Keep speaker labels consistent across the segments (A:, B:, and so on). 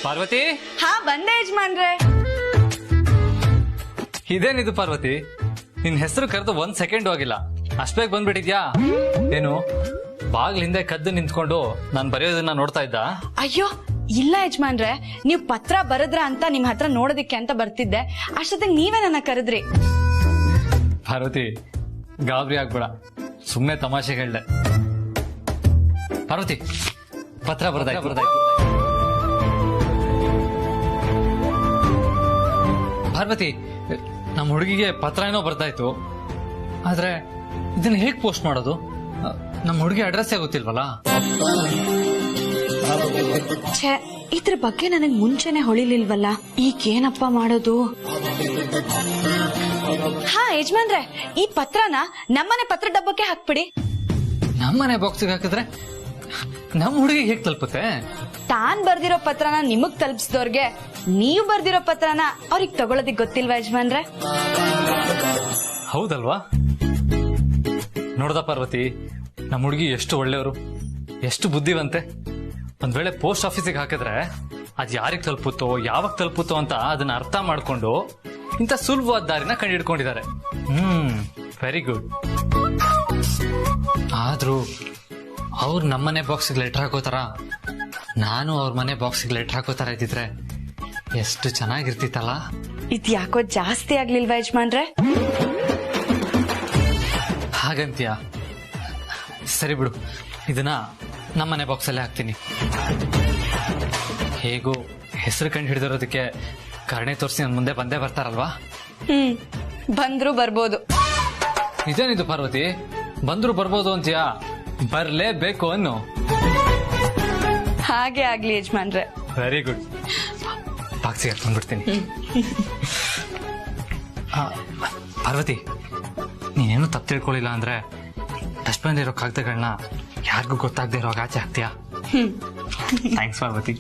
A: ಪಾರ್ವತಿ.
B: ಹಾ ಬಂದೆ ಯಜಮಾನ್ರೆ.
A: ಇದೇನಿದು ಪಾರ್ವತಿ, ನಿನ್ ಹೆಸರು ಕರೆದು 1 ಸೆಕೆಂಡ್ ಆಗಿಲ್ಲ, ಅಷ್ಟ್ ಬೇಗ ಬಂದ್ಬಿಟ್ಟಿದ್ಯಾ? ಏನು ಬಾಗ್ಲ ಹಿಂದೆ ಕದ್ದು ನಿಂತ್ಕೊಂಡು ನಾನ್ ಬರೆಯೋದನ್ನ ನೋಡ್ತಾ ಇದ್ದ?
B: ಅಯ್ಯೋ ಇಲ್ಲ ಯಜಮಾನ್ರೆ, ನೀವ್ ಪತ್ರ ಬರದ್ರ ಅಂತ ನಿಮ್ ಹತ್ರ ನೋಡೋದಿಕ್ಕೆ ಅಂತ ಬರ್ತಿದ್ದೆ, ಅಷ್ಟೊತ್ತಿಗೆ ನೀವೇ ನನ್ನ ಕರೆದ್ರಿ.
A: ಪಾರ್ವತಿ ಗಾಬರಿ ಆಗ್ಬೇಡ, ಸುಮ್ನೆ ತಮಾಷೆ ಹೇಳ್ದೆ. ಪಾರ್ವತಿ ಪತ್ರ ಬರ್ದಾಯ್ತು. ಪಾರ್ವತಿ ನಮ್ಮ ಹುಡುಗಿಗೆ ಪತ್ರ ಏನೋ ಬರ್ದಾಯ್ತು, ಆದ್ರೆ ಇದನ್ನ ಹೇಗ್ ಪೋಸ್ಟ್ ಮಾಡೋದು? ನಮ್ಮ ಹುಡುಗಿ ಅಡ್ರೆಸ್ ಗೊತ್ತಿಲ್ವಲ್ಲ.
B: ಛೇ, ಇದ್ರ ಬಗ್ಗೆ ನನಗ್ ಮುಂಚೆನೆ ಹೊಳಿಲಿಲ್ವಲ್ಲ, ಈಗೇನಪ್ಪ ಮಾಡೋದು? ಹಾ ಯಜಮಾನ್ರೆ, ಈ ಪತ್ರನ ನಮ್ಮನೆ ಪತ್ರ ಡಬ್ಬಕ್ಕೆ ಹಾಕ್ಬಿಡಿ.
A: ನಮ್ಮನೆ ಬಾಕ್ಸಿಗೆ ಹಾಕಿದ್ರೆ ನಮ್ಮ ಹುಡುಗಿ ಹೇಗ್ ತಲುಪುತ್ತೆ?
B: ತಾನ್ ಬರ್ದಿರೋ ಪತ್ರನ ನಿಮಗ್ ತಲುಪಿಸಿದವ್ರಿಗೆ ನೀವ್ ಬರ್ದಿರೋ ಪತ್ರನ ಅವ್ರಿಗೆ ತಗೊಳೋದಿಕ್ ಗೊತ್ತಿಲ್ವಾ ಯಜಮಾನ್ರೆ?
A: ಹೌದಲ್ವಾ? ನೋಡ್ದ ಪಾರ್ವತಿ, ನಮ್ಮ ಹುಡುಗಿ ಎಷ್ಟು ಒಳ್ಳೆಯವರು, ಎಷ್ಟು ಬುದ್ಧಿವಂತೆ. ಒಂದ್ ವೇಳೆ ಪೋಸ್ಟ್ ಆಫೀಸಿಗೆ ಹಾಕಿದ್ರೆ ಅದ್ ಯಾರಿಗ್ ತಲುಪುತ್ತೋ ಯಾವಾಗ ತಲುಪುತ್ತೋ ಅಂತ ಅದನ್ನ ಅರ್ಥ ಮಾಡ್ಕೊಂಡು ಇಂಥ ಸುಲಭವಾದ ದಾರಿನ ಕಂಡಿಡ್ಕೊಂಡಿದ್ದಾರೆ. Very good. ಆದ್ರೂ ಅವ್ರು ನಮ್ಮನೆ ಬಾಕ್ಸಿಗೆ ಲೆಟರ್ ಹಾಕೋತಾರ, ನಾನು ಅವ್ರ ಮನೆ ಬಾಕ್ಸಿಗೆ ಲೆಟರ್ ಹಾಕೋತಾರ ಇದ್ದಿದ್ರೆ ಎಷ್ಟು ಚೆನ್ನಾಗಿರ್ತಿತ್ತಲ್ಲ.
B: ಇದ್ ಯಾಕೋ ಜಾಸ್ತಿ ಆಗ್ಲಿಲ್ವಾ ಯಜಮಾನ್ರೆ?
A: ಹಾಗಂತೀಯ? ಸರಿ ಬಿಡು, ಇದನ್ನ ನಮ್ಮನೆ ಬಾಕ್ಸ್ ಅಲ್ಲೇ ಹಾಕ್ತೀನಿ. ಹೇಗೂ ಹೆಸರು ಕಂಡು ಹಿಡಿದಿರೋದಕ್ಕೆ ಕರುಣೆ ತೋರಿಸಿ ನನ್ನ ಮುಂದೆ ಬಂದೇ ಬರ್ತಾರಲ್ವಾ?
B: ಬಂದ್ರು ಬರ್ಬೋದು.
A: ಇದೇನಿದು ಪಾರ್ವತಿ, ಬಂದ್ರು ಬರ್ಬೋದು ಅಂತೀಯಾ? ಬರ್ಲೇಬೇಕು ಅನ್ನು.
B: ಹಾಗೆ ಆಗ್ಲಿ ಯಜಮಾನ್ರೆ.
A: Very good. ಬಾಕ್ಸಿಗೆ ಹಾಕೊಂಡ್ಬಿಡ್ತೀನಿ. ಪಾರ್ವತಿ, ನೀನೇನು ತಪ್ಪು ತಿಳ್ಕೊಳ್ಳಿಲ್ಲ ಅಂದ್ರೆ ಡಸ್ಟ್ಬಿನ್ ಇರೋ ಕಾಗದಗಳನ್ನ ಯಾರಿಗೂ ಗೊತ್ತಾಗದೆ ಇರೋ ಆಚೆ ಹಾಕ್ತೀಯಾ? ಥ್ಯಾಂಕ್ಸ್ ಪಾರ್ವತಿ.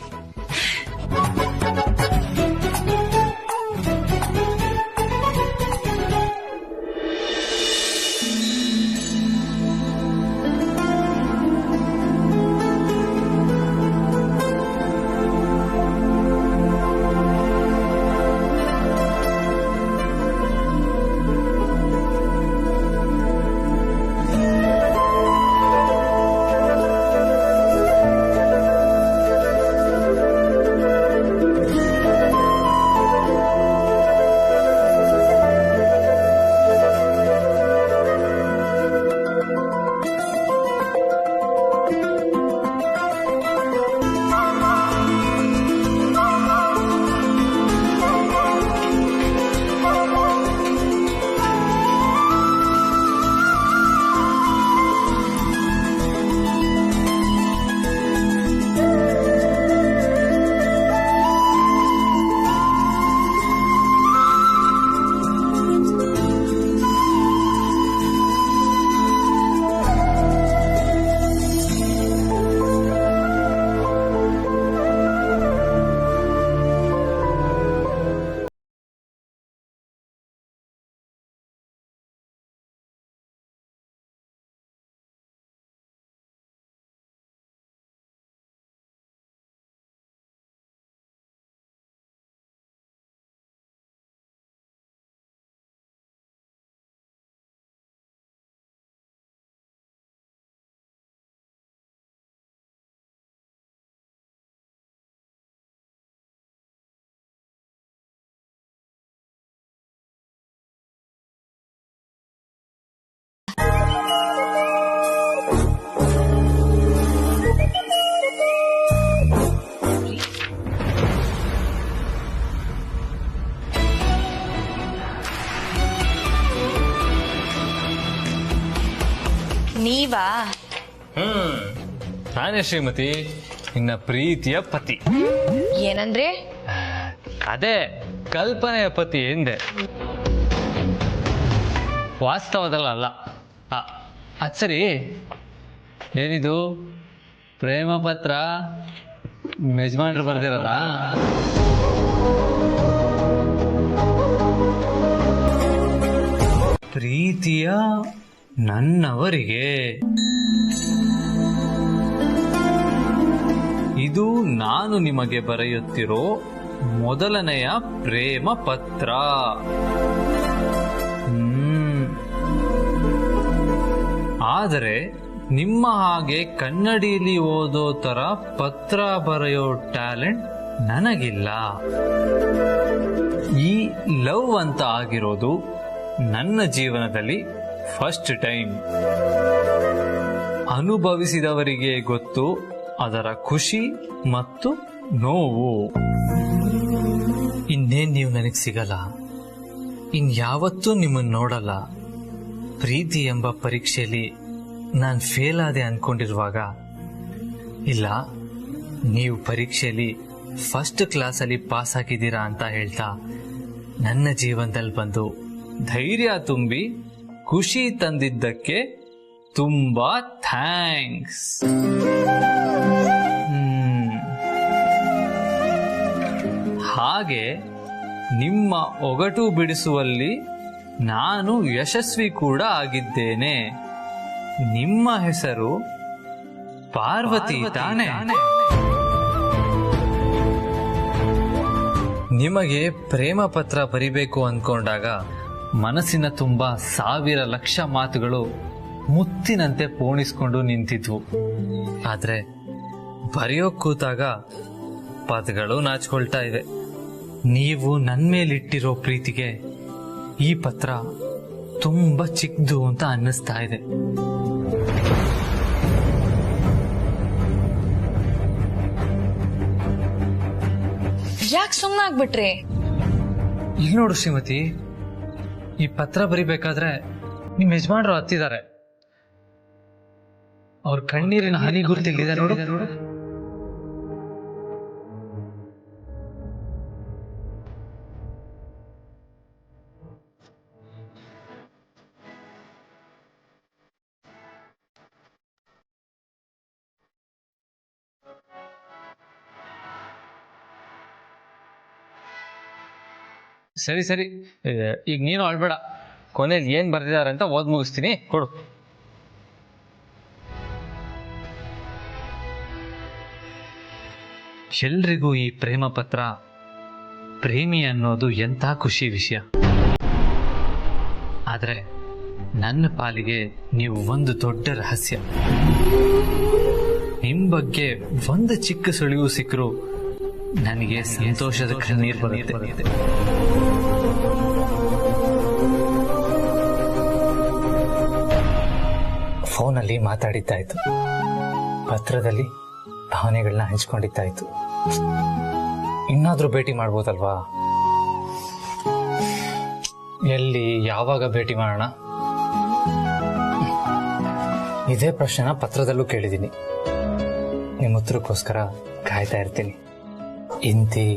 B: ನೀವಾ?
A: ನಾನೇ ಶ್ರೀಮತಿ, ನಿನ್ನ ಪ್ರೀತಿಯ ಪತಿ.
B: ಏನಂದ್ರೆ?
A: ಅದೇ ಕಲ್ಪನೆಯ ಪತಿ ಎಂದೆ, ವಾಸ್ತವದಲ್ಲ ಅಲ್ಲ. ಅದ್ ಸರಿ, ಏನಿದು ಪ್ರೇಮ ಪತ್ರ ಯಜಮಾನ್ರು ಬರ್ದಿರಲ್ಲ? ಪ್ರೀತಿಯ ನನ್ನವರಿಗೆ. ಇದು ಇದು ನಾನು ನಿಮಗೆ ಬರೆಯುತ್ತಿರೋ ಮೊದಲನೆಯ ಪ್ರೇಮ ಪತ್ರ. ಆದರೆ ನಿಮ್ಮ ಹಾಗೆ ಕನ್ನಡಿಯಲ್ಲಿ ಓದೋ ತರ ಪತ್ರ ಬರೆಯೋ ಟ್ಯಾಲೆಂಟ್ ನನಗಿಲ್ಲ. ಈ ಲವ್ ಅಂತ ಆಗಿರೋದು ನನ್ನ ಜೀವನದಲ್ಲಿ ಫಸ್ಟ್ ಟೈಮ್. ಅನುಭವಿಸಿದವರಿಗೆ ಗೊತ್ತು ಅದರ ಖುಷಿ ಮತ್ತು ನೋವು. ಇನ್ನೇನ್ ನೀವು ನನಗೆ ಸಿಗಲ್ಲ, ಇನ್ಯಾವತ್ತೂ ನಿಮ್ಮನ್ನು ನೋಡಲ್ಲ. ಪ್ರೀತಿ ಎಂಬ ಪರೀಕ್ಷೆಯಲ್ಲಿ ನಾನು ಫೇಲ್ ಆದೆ ಅನ್ಕೊಂಡಿರುವಾಗ, ಇಲ್ಲ ನೀವು ಪರೀಕ್ಷೆಯಲ್ಲಿ ಫಸ್ಟ್ ಕ್ಲಾಸಲ್ಲಿ ಪಾಸ್ ಆಗಿದ್ದೀರಾ ಅಂತ ಹೇಳ್ತಾ ನನ್ನ ಜೀವನದಲ್ಲಿ ಬಂದು ಧೈರ್ಯ ತುಂಬಿ ಖುಷಿ ತಂದಿದ್ದಕ್ಕೆ ತುಂಬಾ ಥ್ಯಾಂಕ್ಸ್. ಹಾಗೆ ನಿಮ್ಮ ಒಗಟು ಬಿಡಿಸುವಲ್ಲಿ ನಾನು ಯಶಸ್ವಿ ಕೂಡ ಆಗಿದ್ದೇನೆ. ನಿಮ್ಮ ಹೆಸರು ಪಾರ್ವತಿ ತಾನೆ? ನಿಮಗೆ ಪ್ರೇಮ ಪತ್ರ ಬರಿಬೇಕು ಅನ್ಕೊಂಡಾಗ ಮನಸ್ಸಿನ ತುಂಬಾ ಸಾವಿರ ಲಕ್ಷ ಮಾತುಗಳು ಮುತ್ತಿನಂತೆ ಪೋಣಿಸ್ಕೊಂಡು ನಿಂತಿದ್ವು. ಆದ್ರೆ ಬರೆಯೋಕ್ ಕೂತಾಗ ಪದಗಳು ನಾಚ್ಕೊಳ್ತಾ ಇವೆ. ನೀವು ನನ್ನ ಮೇಲಿಟ್ಟಿರೋ ಪ್ರೀತಿಗೆ ಈ ಪತ್ರ ತುಂಬಾ ಚಿಕ್ಕದು ಅಂತ ಅನ್ನಿಸ್ತಾ ಇದೆ.
B: ಯಾಕೆ ಸುಮ್ಮನಾಗ್ಬಿಟ್ರಿ?
A: ಇಲ್ಲಿ ನೋಡು ಶ್ರೀಮತಿ, ಈ ಪತ್ರ ಬರಿಬೇಕಾದ್ರೆ ನಿಮ್ ಯಜಮಾನ್ರು ಹತ್ತಿದ್ದಾರೆ. ಅವ್ರ ಕಣ್ಣೀರಿನ ಹನಿ ಗುರುತಿಲ್ಲಿದೆ ನೋಡು. ಸರಿ ಸರಿ, ಈಗ ನೀನು ಅಳ್ಬೇಡ. ಕೊನೆಯಲ್ಲಿ ಏನ್ ಬರ್ದಿದ್ದಾರೆ ಅಂತ ಓದ್ ಮುಗಿಸ್ತೀನಿ, ಕೊಡು. ಎಲ್ರಿಗೂ ಈ ಪ್ರೇಮ ಪತ್ರ, ಪ್ರೇಮಿ ಅನ್ನೋದು ಎಂಥ ಖುಷಿ ವಿಷಯ. ಆದ್ರೆ ನನ್ನ ಪಾಲಿಗೆ ನೀವು ಒಂದು ದೊಡ್ಡ ರಹಸ್ಯ. ನಿಮ್ ಬಗ್ಗೆ ಒಂದು ಚಿಕ್ಕ ಸುಳಿವು ಸಿಕ್ಕರೂ ನನಗೆ ಸಂತೋಷದ ಕಣ್ಣೀರು ಬರುತ್ತೆ. ಫೋನಲ್ಲಿ ಮಾತಾಡಿದ್ದಾಯ್ತು, ಪತ್ರದಲ್ಲಿ ಭಾವನೆಗಳನ್ನ ಹಂಚ್ಕೊಂಡಿದ್ದಾಯ್ತು. ಇನ್ನಾದ್ರೂ ಭೇಟಿ ಮಾಡ್ಬೋದಲ್ವಾ? ಎಲ್ಲಿ, ಯಾವಾಗ ಭೇಟಿ ಮಾಡೋಣ? ಇದೇ ಪ್ರಶ್ನೆನ ಪತ್ರದಲ್ಲೂ ಕೇಳಿದ್ದೀನಿ. ನಿಮ್ಮ ಉತ್ತರಕ್ಕೋಸ್ಕರ ಕಾಯ್ತಾ ಇರ್ತೀನಿ. ಇಂತಿ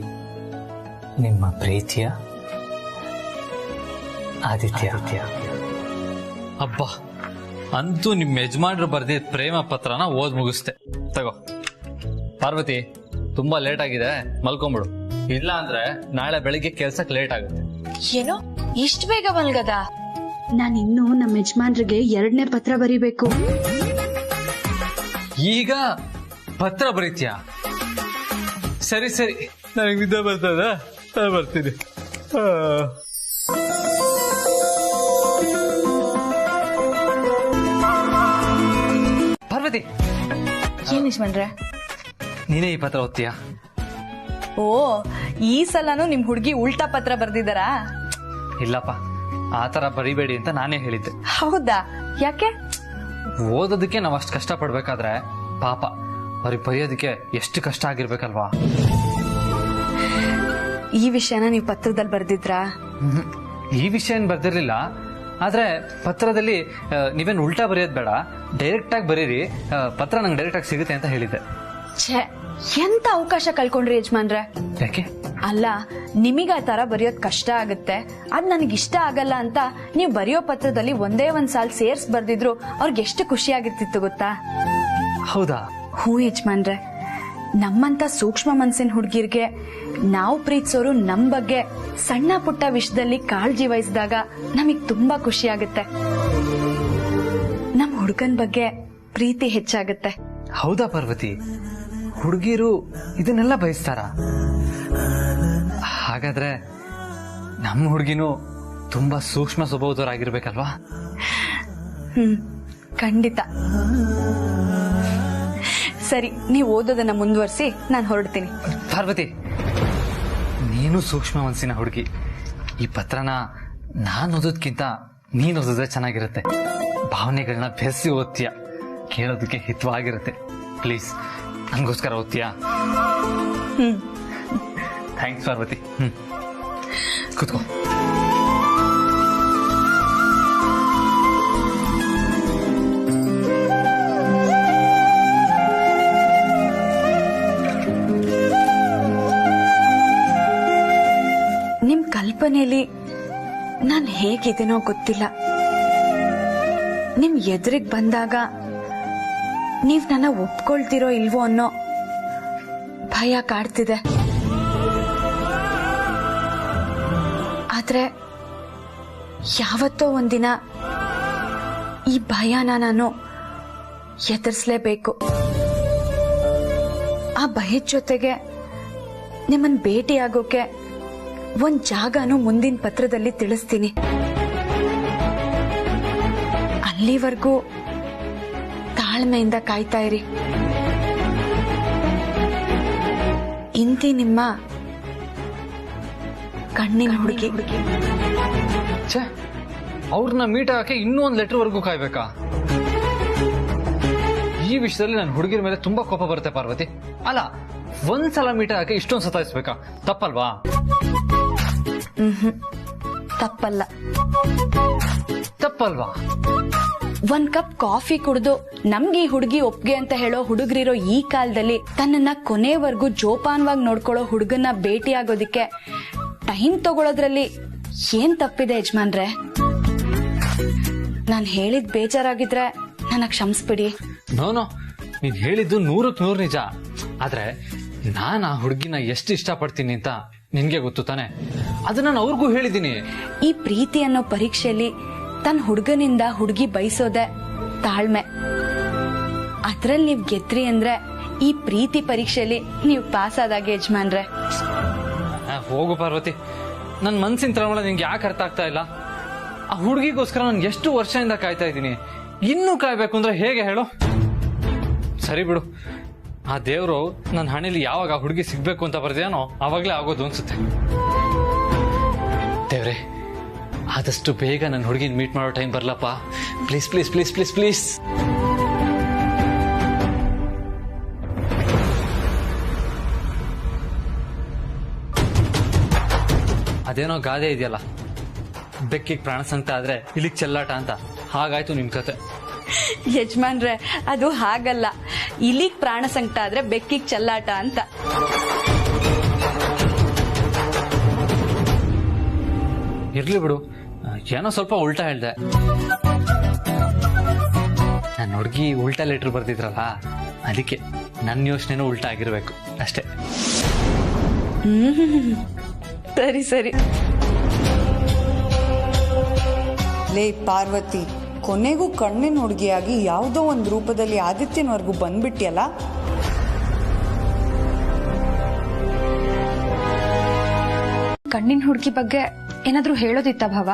A: ನಿಮ್ಮ ಪ್ರೀತಿಯ ಆದಿತ್ಯ. ಅಬ್ಬಾ, ಅಂತೂ ನಿಮ್ಮ ಯಜಮಾನ್ರು ಬರ್ದಿದ್ದ ಪ್ರೇಮ ಪತ್ರನ ಓದ್ ಮುಗಿಸ್ತೆ. ತಗೋ ಪಾರ್ವತಿ, ತುಂಬಾ ಲೇಟ್ ಆಗಿದೆ, ಮಲ್ಕೊಂಬಿಡು. ಇಲ್ಲ ಅಂದ್ರೆ ನಾಳೆ ಬೆಳಿಗ್ಗೆ ಕೆಲ್ಸಕ್ಕೆ ಲೇಟ್ ಆಗುತ್ತೆ.
B: ಏನೋ ಇಷ್ಟು ಬೇಗ ಮಲ್ಗದ?
C: ನಾನಿನ್ನು ನಮ್ಮ ಯಜಮಾನ್ರಿಗೆ 2ನೇ ಪತ್ರ ಬರಿಬೇಕು.
A: ಈಗ ಪತ್ರ ಬರೀತ್ಯಾ? ಸರಿ ಸರಿ, ನನಗೆ ನಿದ್ದೆ ಬರ್ತದ, ಬರ್ತೀನಿ. ಪಾರ್ವತಿ,
B: ಏನ್ ಯಜಮಾನ್ರೆ?
A: ನೀನೇ ಈ ಪತ್ರ ಓದ್ತೀಯಾ?
B: ಓ, ಈ ಸಲನು ನಿಮ್ ಹುಡುಗಿ ಉಲ್ಟಾ ಪತ್ರ ಬರ್ದಿದ್ದಾರಾ?
A: ಇಲ್ಲಪ್ಪ, ಆತರ ಬರಿಬೇಡಿ ಅಂತ ನಾನೇ ಹೇಳಿದ್ದೆ.
B: ಹೌದಾ? ಯಾಕೆ?
A: ಓದೋದಕ್ಕೆ ನಾವ್ ಅಷ್ಟು ಕಷ್ಟ ಪಡ್ಬೇಕಾದ್ರೆ ಪಾಪ ಅವ್ರಿಗೆ ಬರೆಯೋದಕ್ಕೆ ಎಷ್ಟು ಕಷ್ಟ ಆಗಿರ್ಬೇಕಲ್ವಾ?
B: ಈ ವಿಷಯನ ನೀವು ಪತ್ರದಲ್ಲಿ ಬರ್ದಿದ್ರಾ?
A: ಈ ವಿಷಯ ಏನ್ ಬರ್ದಿರ್ಲಿಲ್ಲ. ಆದ್ರೆ ಪತ್ರದಲ್ಲಿ ನೀವೇನು ಉಲ್ಟಾ ಬರೆಯೋದು ಬೇಡ, ಡೈರೆಕ್ಟ್ ಆಗಿ ಬರೀರಿ, ಪತ್ರ ನಂಗೆ ಡೈರೆಕ್ಟ್ ಆಗಿ ಸಿಗುತ್ತೆ ಅಂತ ಹೇಳಿದ್ದೆ.
B: ಛೇ, ಎಂತ ಅವಕಾಶ ಕಳ್ಕೊಂಡ್ರಿ ಯಜಮಾನ್ರೆ.
A: ಯಾಕೆ?
B: ಅಲ್ಲ, ನಿಮಗ ಆ ತರ ಬರೆಯೋದ್ ಕಷ್ಟ ಆಗುತ್ತೆ, ಅದ್ ನನಗೆ ಇಷ್ಟ ಆಗಲ್ಲ ಅಂತ ನೀವು ಬರೆಯೋ ಪತ್ರದಲ್ಲಿ ಒಂದೇ ಒಂದ್ ಸಾಲ್ ಸೇರ್ಸ್ ಬರ್ದಿದ್ರು ಅವ್ರಿಗೆ ಎಷ್ಟು ಖುಷಿ ಆಗಿರ್ತಿತ್ತು ಗೊತ್ತಾ?
A: ಹೌದಾ?
B: ಹೂ ಯಜಮಾನ್ರೆ, ನಮ್ಮಂತ ಸೂಕ್ಷ್ಮ ಮನ್ಸಿನ ಹುಡುಗಿರ್ಗೆ ನಾವು ಪ್ರೀತಿಸೋರು ನಮ್ ಬಗ್ಗೆ ಸಣ್ಣ ಪುಟ್ಟ ವಿಷಯದಲ್ಲಿ ಕಾಳಜಿ ವಹಿಸಿದಾಗ ನಮಗ್ ತುಂಬಾ ಖುಷಿ ಆಗುತ್ತೆ. ನಮ್ ಹುಡುಗನ್ ಬಗ್ಗೆ ಪ್ರೀತಿ ಹೆಚ್ಚಾಗುತ್ತೆ.
A: ಹೌದಾ ಪಾರ್ವತಿ? ಹುಡುಗಿರು ಇದನ್ನೆಲ್ಲ ಬಯಸ್ತಾರ? ಹಾಗಾದ್ರೆ ನಮ್ಮ ಹುಡುಗಿನೂ ತುಂಬಾ ಸೂಕ್ಷ್ಮ ಸ್ವಭಾವದವರಾಗಿರ್ಬೇಕಲ್ವಾ?
B: ಖಂಡಿತ. ಸರಿ, ನೀವು ಓದೋದನ್ನ ಮುಂದುವರಿಸಿ, ನಾನು ಹೊರಡ್ತೀನಿ.
A: ಪಾರ್ವತಿ, ನೀನು ಸೂಕ್ಷ್ಮ ಮನಸ್ಸಿನ ಹುಡುಗಿ. ಈ ಪತ್ರನ ನಾನು ಓದೋದ್ಕಿಂತ ನೀನು ಓದಿದ್ರೆ ಚೆನ್ನಾಗಿರುತ್ತೆ. ಭಾವನೆಗಳನ್ನ ಬೆರೆಸಿ ಓದ್ತೀಯ, ಕೇಳೋದಕ್ಕೆ ಹಿತವಾಗಿರುತ್ತೆ. ಪ್ಲೀಸ್ ನನಗೋಸ್ಕರ ಓದ್ತೀಯಾ? ಥ್ಯಾಂಕ್ಸ್ ಪಾರ್ವತಿ. ಕೂತ್ಕೋ.
B: ನಿಮ್ ಕಲ್ಪನೆಯಲ್ಲಿ ನಾನು ಹೇಗಿದ್ದೀನೋ ಗೊತ್ತಿಲ್ಲ. ನಿಮ್ ಎದುರಿಗೆ ಬಂದಾಗ ನೀವ್ ನನ್ನ ಒಪ್ಕೊಳ್ತಿರೋ ಇಲ್ವೋ ಅನ್ನೋ ಭಯ ಕಾಡ್ತಿದೆ. ಆದ್ರೆ ಯಾವತ್ತೋ ಒಂದಿನ ಈ ಭಯನ ನಾನು ಎದುರಿಸಲೇಬೇಕು. ಆ ಭಯದ ಜೊತೆಗೆ ನಿಮ್ಮನ್ನ ಭೇಟಿಯಾಗೋಕೆ ಒಂದ್ ಜಾಗನೂ ಮುಂದಿನ ಪತ್ರದಲ್ಲಿ ತಿಳಿಸ್ತೀನಿ. ಅಲ್ಲಿವರೆಗೂ ತಾಳ್ಮೆಯಿಂದ ಕಾಯ್ತಾ ಇರಿ. ಇಂತಿ ನಿಮ್ಮ ಕಣ್ಣಿನ ಹುಡುಗಿ.
A: ಅವ್ರನ್ನ ಮೀಟ್ ಆಗಕ್ಕೆ ಇನ್ನೂ ಒಂದು ಲೆಟರ್ ವರೆಗೂ ಕಾಯ್ಬೇಕಾ? ಈ ವಿಷಯದಲ್ಲಿ ನನ್ನ ಹುಡುಗಿರ ಮೇಲೆ ತುಂಬಾ ಕೋಪ ಬರುತ್ತೆ ಪಾರ್ವತಿ. ಅಲ್ಲ, ಒಂದ್ಸಲ ಮೀಟ್ ಆಗಕ್ಕೆ ಇಷ್ಟೊಂದು ಸತಾಯಿಸ್ಬೇಕಾ? ತಪ್ಪಲ್ವಾ?
B: ತಪ್ಪಲ್ಲ.
A: ತಪ್ಪಲ್ವಾ?
B: ಒಂದ್ ಕಪ್ ಕಾಫಿ ಕುಡಿದು ನಮ್ಗೆ ಈ ಹುಡುಗಿ ಒಪ್ಗೆ ಅಂತ ಹೇಳೋ ಹುಡುಗರಿರೋ ಈ ಕಾಲದಲ್ಲಿ ತನ್ನನ್ನ ಕೊನೆವರೆಗೂ ಜೋಪಾನವಾಗಿ ನೋಡ್ಕೊಳ್ಳೋ ಹುಡುಗನ್ನ ಭೇಟಿಯಾಗೋದಿಕ್ಕೆ ಟೈಮ್ ತಗೊಳ್ಳೋದ್ರಲ್ಲಿ ಏನ್ ತಪ್ಪಿದೆ ಯಜಮಾನ್ರೆ? ನಾನ್ ಹೇಳಿದ್ ಬೇಜಾರಾಗಿದ್ರೆ ನನ್ನ ಕ್ಷಮಿಸ್ಬಿಡಿ.
A: ನೋನೋ, ನೀನ್ ಹೇಳಿದ್ದು 100% ನಿಜ. ಆದ್ರೆ ನಾನ್ ಆ ಹುಡುಗಿನ ಎಷ್ಟು ಇಷ್ಟಪಡ್ತೀನಿ ಅಂತ ನಿನ್ಗೆ ಗೊತ್ತು ತಾನೆ? ಅದು ನಾನು ಅವ್ರಿಗೂ ಹೇಳಿದ್ದೀನಿ.
B: ಈ ಪ್ರೀತಿ ಅನ್ನೋ ಪರೀಕ್ಷೆಯಲ್ಲಿ ತನ್ನ ಹುಡುಗನಿಂದ ಹುಡುಗಿ ಬಯಸೋದೆ ತಾಳ್ಮೆ. ಅದ್ರಲ್ಲಿ ನೀವ್ ಗೆದ್ರಿ ಅಂದ್ರೆ ಈ ಪ್ರೀತಿ ಪರೀಕ್ಷೆಯಲ್ಲಿ ನೀವು ಪಾಸ್ ಆದಾಗೆ ಯಜಮಾನ್ರೆ.
A: ಹೋಗು ಪಾರ್ವತಿ, ನನ್ ಮನ್ಸಿನ ತಳಮಳ ನಿಂಗೆ ಯಾಕೆ ಅರ್ಥ ಆಗ್ತಾ ಇಲ್ಲ? ಆ ಹುಡುಗಿಗೋಸ್ಕರ ನಾನು ಎಷ್ಟು ವರ್ಷದಿಂದ ಕಾಯ್ತಾ ಇದ್ದೀನಿ. ಇನ್ನೂ ಕಾಯ್ಬೇಕು ಅಂದ್ರೆ ಹೇಗೆ ಹೇಳು? ಸರಿ ಬಿಡು, ಆ ದೇವ್ರು ನನ್ನ ಹಣೆಯಲ್ಲಿ ಯಾವಾಗ ಆ ಹುಡುಗಿ ಸಿಗ್ಬೇಕು ಅಂತ ಬರ್ದೇನೋ ಅವಾಗ್ಲೇ ಆಗೋದು ಅನ್ಸುತ್ತೆ. ದೇವ್ರೆ, ಆದಷ್ಟು ಬೇಗ ನನ್ನ ಹುಡುಗಿನ ಮೀಟ್ ಮಾಡೋ ಟೈಮ್ ಬರ್ಲಪ್ಪ. Please please please please please. ಅದೇನೋ ಗಾದೆ ಇದೆಯಲ್ಲ, ಬೆಕ್ಕಿಗೆ ಪ್ರಾಣ ಸಂಕಟ ಆದ್ರೆ ಇಲ್ಲಿಗೆ ಚೆಲ್ಲಾಟ ಅಂತ. ಹಾಗಾಯ್ತು ನಿಮ್ ಕತೆ.
B: ಯಜಮಾನ್ರೆ, ಅದು ಹಾಗಲ್ಲ. ಇಲ್ಲಿಗ್ ಪ್ರಾಣ ಸಂಕಟ ಆದ್ರೆ ಬೆಕ್ಕಿಗ್ ಚೆಲ್ಲಾಟ ಅಂತ.
A: ಇರ್ಲಿ ಬಿಡು, ಏನೋ ಸ್ವಲ್ಪ ಉಲ್ಟಾ ಹೇಳ್ದೆ. ನನ್ನ ಹುಡುಗಿ ಉಲ್ಟಾ ಲೆಟರ್ ಬರ್ದಿದ್ರಲ್ಲ, ಅದಕ್ಕೆ ನನ್ನ ಯೋಚನೆನೂ ಉಲ್ಟಾ ಆಗಿರ್ಬೇಕು ಅಷ್ಟೇ.
B: ಸರಿ ಸರಿ.
D: ಲೇ ಪಾರ್ವತಿ, ಕೊನೆಗೂ ಕಣ್ಣಿನ ಹುಡುಗಿಯಾಗಿ ಯಾವುದೋ ಒಂದು ರೂಪದಲ್ಲಿ ಆದಿತ್ಯನವರೆಗೂ ಬಂದ್ಬಿಟ್ಟಿಯಲ್ಲ.
E: ಕಣ್ಣಿನ ಹುಡುಗಿ ಬಗ್ಗೆ ಏನಾದ್ರೂ ಹೇಳೋದಿತ್ತ ಭಾವ?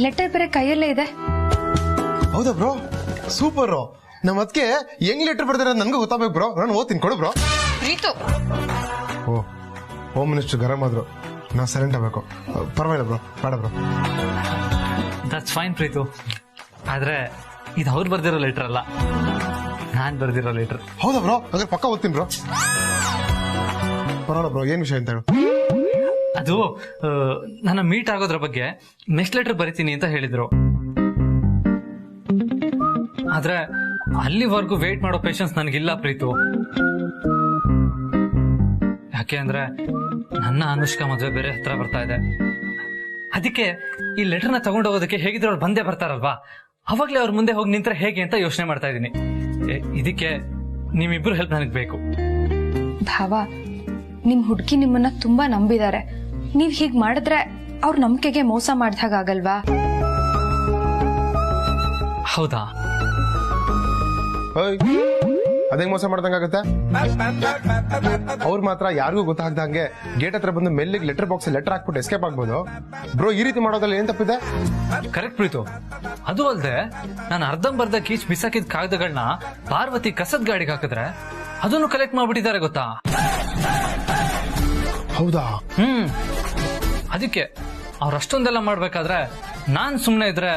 E: ಲೆಟರ್ ಬೇರೆ ಕೈಯಲ್ಲೇ ಇದೆ.
F: ಹೌದಾ ಬ್ರೋ, ಸೂಪರ್. ನಮ್ಮ ಅದಕ್ಕೆ ಹೆಂಗ್ ಲೆಟರ್ ಬರ್ತಾರೆ ನನ್ಗೂ ಗೊತ್ತಾಗಬೇಕು ಬ್ರೋ. ನಾನು ಓದ್ತೀನಿ, ಕೊಡು ಬ್ರೋ. ಓ, ಹೋಮ್ ಮಿನಿಸ್ಟರ್ ಗರಂ ಆದ್ರು, ನಾವು ಸೈಲೆಂಟ್ ಆಗ್ಬೇಕು. ಪರವಾಗಿಲ್ಲ ಬ್ರೋ, ಬೇಡ ಬ್ರೋ.
A: That's fine Preethu. ಆದ್ರೆ ಇದು ಅವ್ರು ಬರ್ದಿರೋ ಲೆಟರ್ ಅಲ್ಲ, ನಾನ್ ಬರ್ದಿರೋ ಲೆಟರ್.
F: ಹೌದಾ ಬ್ರೋ? ಹಾಗಾದ್ರೆ ಪಕ್ಕ ಓದ್ತೀನಿ ಬ್ರೋ. ಪರವಾಗಿಲ್ಲ ಬ್ರೋ, ಏನ್ ವಿಷಯ ಅಂತ ಹೇಳು.
A: ಅದು ನನ್ನ ಮೀಟ್ ಆಗೋದ್ರ ಬಗ್ಗೆ ನೆಕ್ಸ್ಟ್ ಲೆಟರ್ ಬರಿತೀನಿ ಅಂತ ಹೇಳಿದ್ರು. ಆದ್ರೆ ಅಲ್ಲಿವರೆಗೂ ವೇಟ್ ಮಾಡೋ ಪೇಷನ್ಸ್ ನನಗಿಲ್ಲ ಪ್ರೀತು. ಯಾಕೆ ಅಂದ್ರೆ ನನ್ನ ಅನುಷ್ಕಾ ಮದುವೆ ಬೇರೆ ಹತ್ರ ಬರ್ತಾ ಇದೆ. ಅದಕ್ಕೆ ಈ ಲೆಟರ್ನ ತಗೊಂಡೋಗೋದಕ್ಕೆ ಹೇಗಿದ್ರು ಅವ್ರು ಬಂದೇ ಬರ್ತಾರಲ್ವಾ, ಅವಾಗ್ಲೇ ಅವ್ರ ಮುಂದೆ ಹೋಗಿ ನಿಂತ್ರೆ ಹೇಗೆ ಅಂತ ಯೋಚನೆ ಮಾಡ್ತಾ ಇದ್ದೀನಿ. ಇದಕ್ಕೆ ನಿಮ್ಮಿಬ್ರು ಹೆಲ್ಪ್ ನನಗೆ ಬೇಕು.
E: ಭಾವ, ನಿಮ್ ಹುಡುಗಿ ನಿಮ್ಮನ್ನ ತುಂಬಾ ನಂಬಿದ್ದಾರೆ. ನೀವ್ ಹೀಗ್ ಮಾಡಿದ್ರೆ ಅವ್ರ ನಂಬಿಕೆಗೆ ಮೋಸ ಮಾಡ್ದಾಗ ಆಗಲ್ವಾ?
A: ಹೌದಾ?
F: ಅದೇ ಮೋಸ ಮಾಡ್ದಂಗಾಗತ್ತೆ. ಅವ್ರು ಮಾತ್ರ ಯಾರಿಗೂ ಗೊತ್ತಾಗ್ದಂಗೆ ಗೇಟ್ ಹತ್ರ ಬಂದು ಮೆಲ್ಲಿಗೆ ಲೆಟರ್ ಬಾಕ್ಸ್ ಲೆಟರ್ ಹಾಕ್ಬಿಟ್ಟು ಎಸ್ಕೇಪ್ ಆಗ್ಬೋದು. ಬ್ರೋ ಈ ರೀತಿ ಮಾಡೋದ್ರಲ್ಲಿ ಏನ್ ತಪ್ಪಿದೆ?
A: ಕರೆಕ್ಟ್ ಪ್ರೀತು. ಅದು ಅಲ್ಲದೆ ನಾನು ಅರ್ಧಂಬರ್ಧ ಕೀಚ್ ಬಿಸಾಕಿದ ಕಾಗದಗಳನ್ನ ಪಾರ್ವತಿ ಕಸದ ಗಾಡಿಗೆ ಹಾಕಿದ್ರೆ ಅದನ್ನು ಕಲೆಕ್ಟ್ ಮಾಡ್ಬಿಟ್ಟಿದ್ದಾರೆ ಗೊತ್ತಾ?
F: ಹೌದಾ?
A: ಅದಕ್ಕೆ ಅವ್ರ ಅಷ್ಟೊಂದೆಲ್ಲ ಮಾಡ್ಬೇಕಾದ್ರೆ ನಾನ್ ಸುಮ್ನೆ ಇದ್ರೆ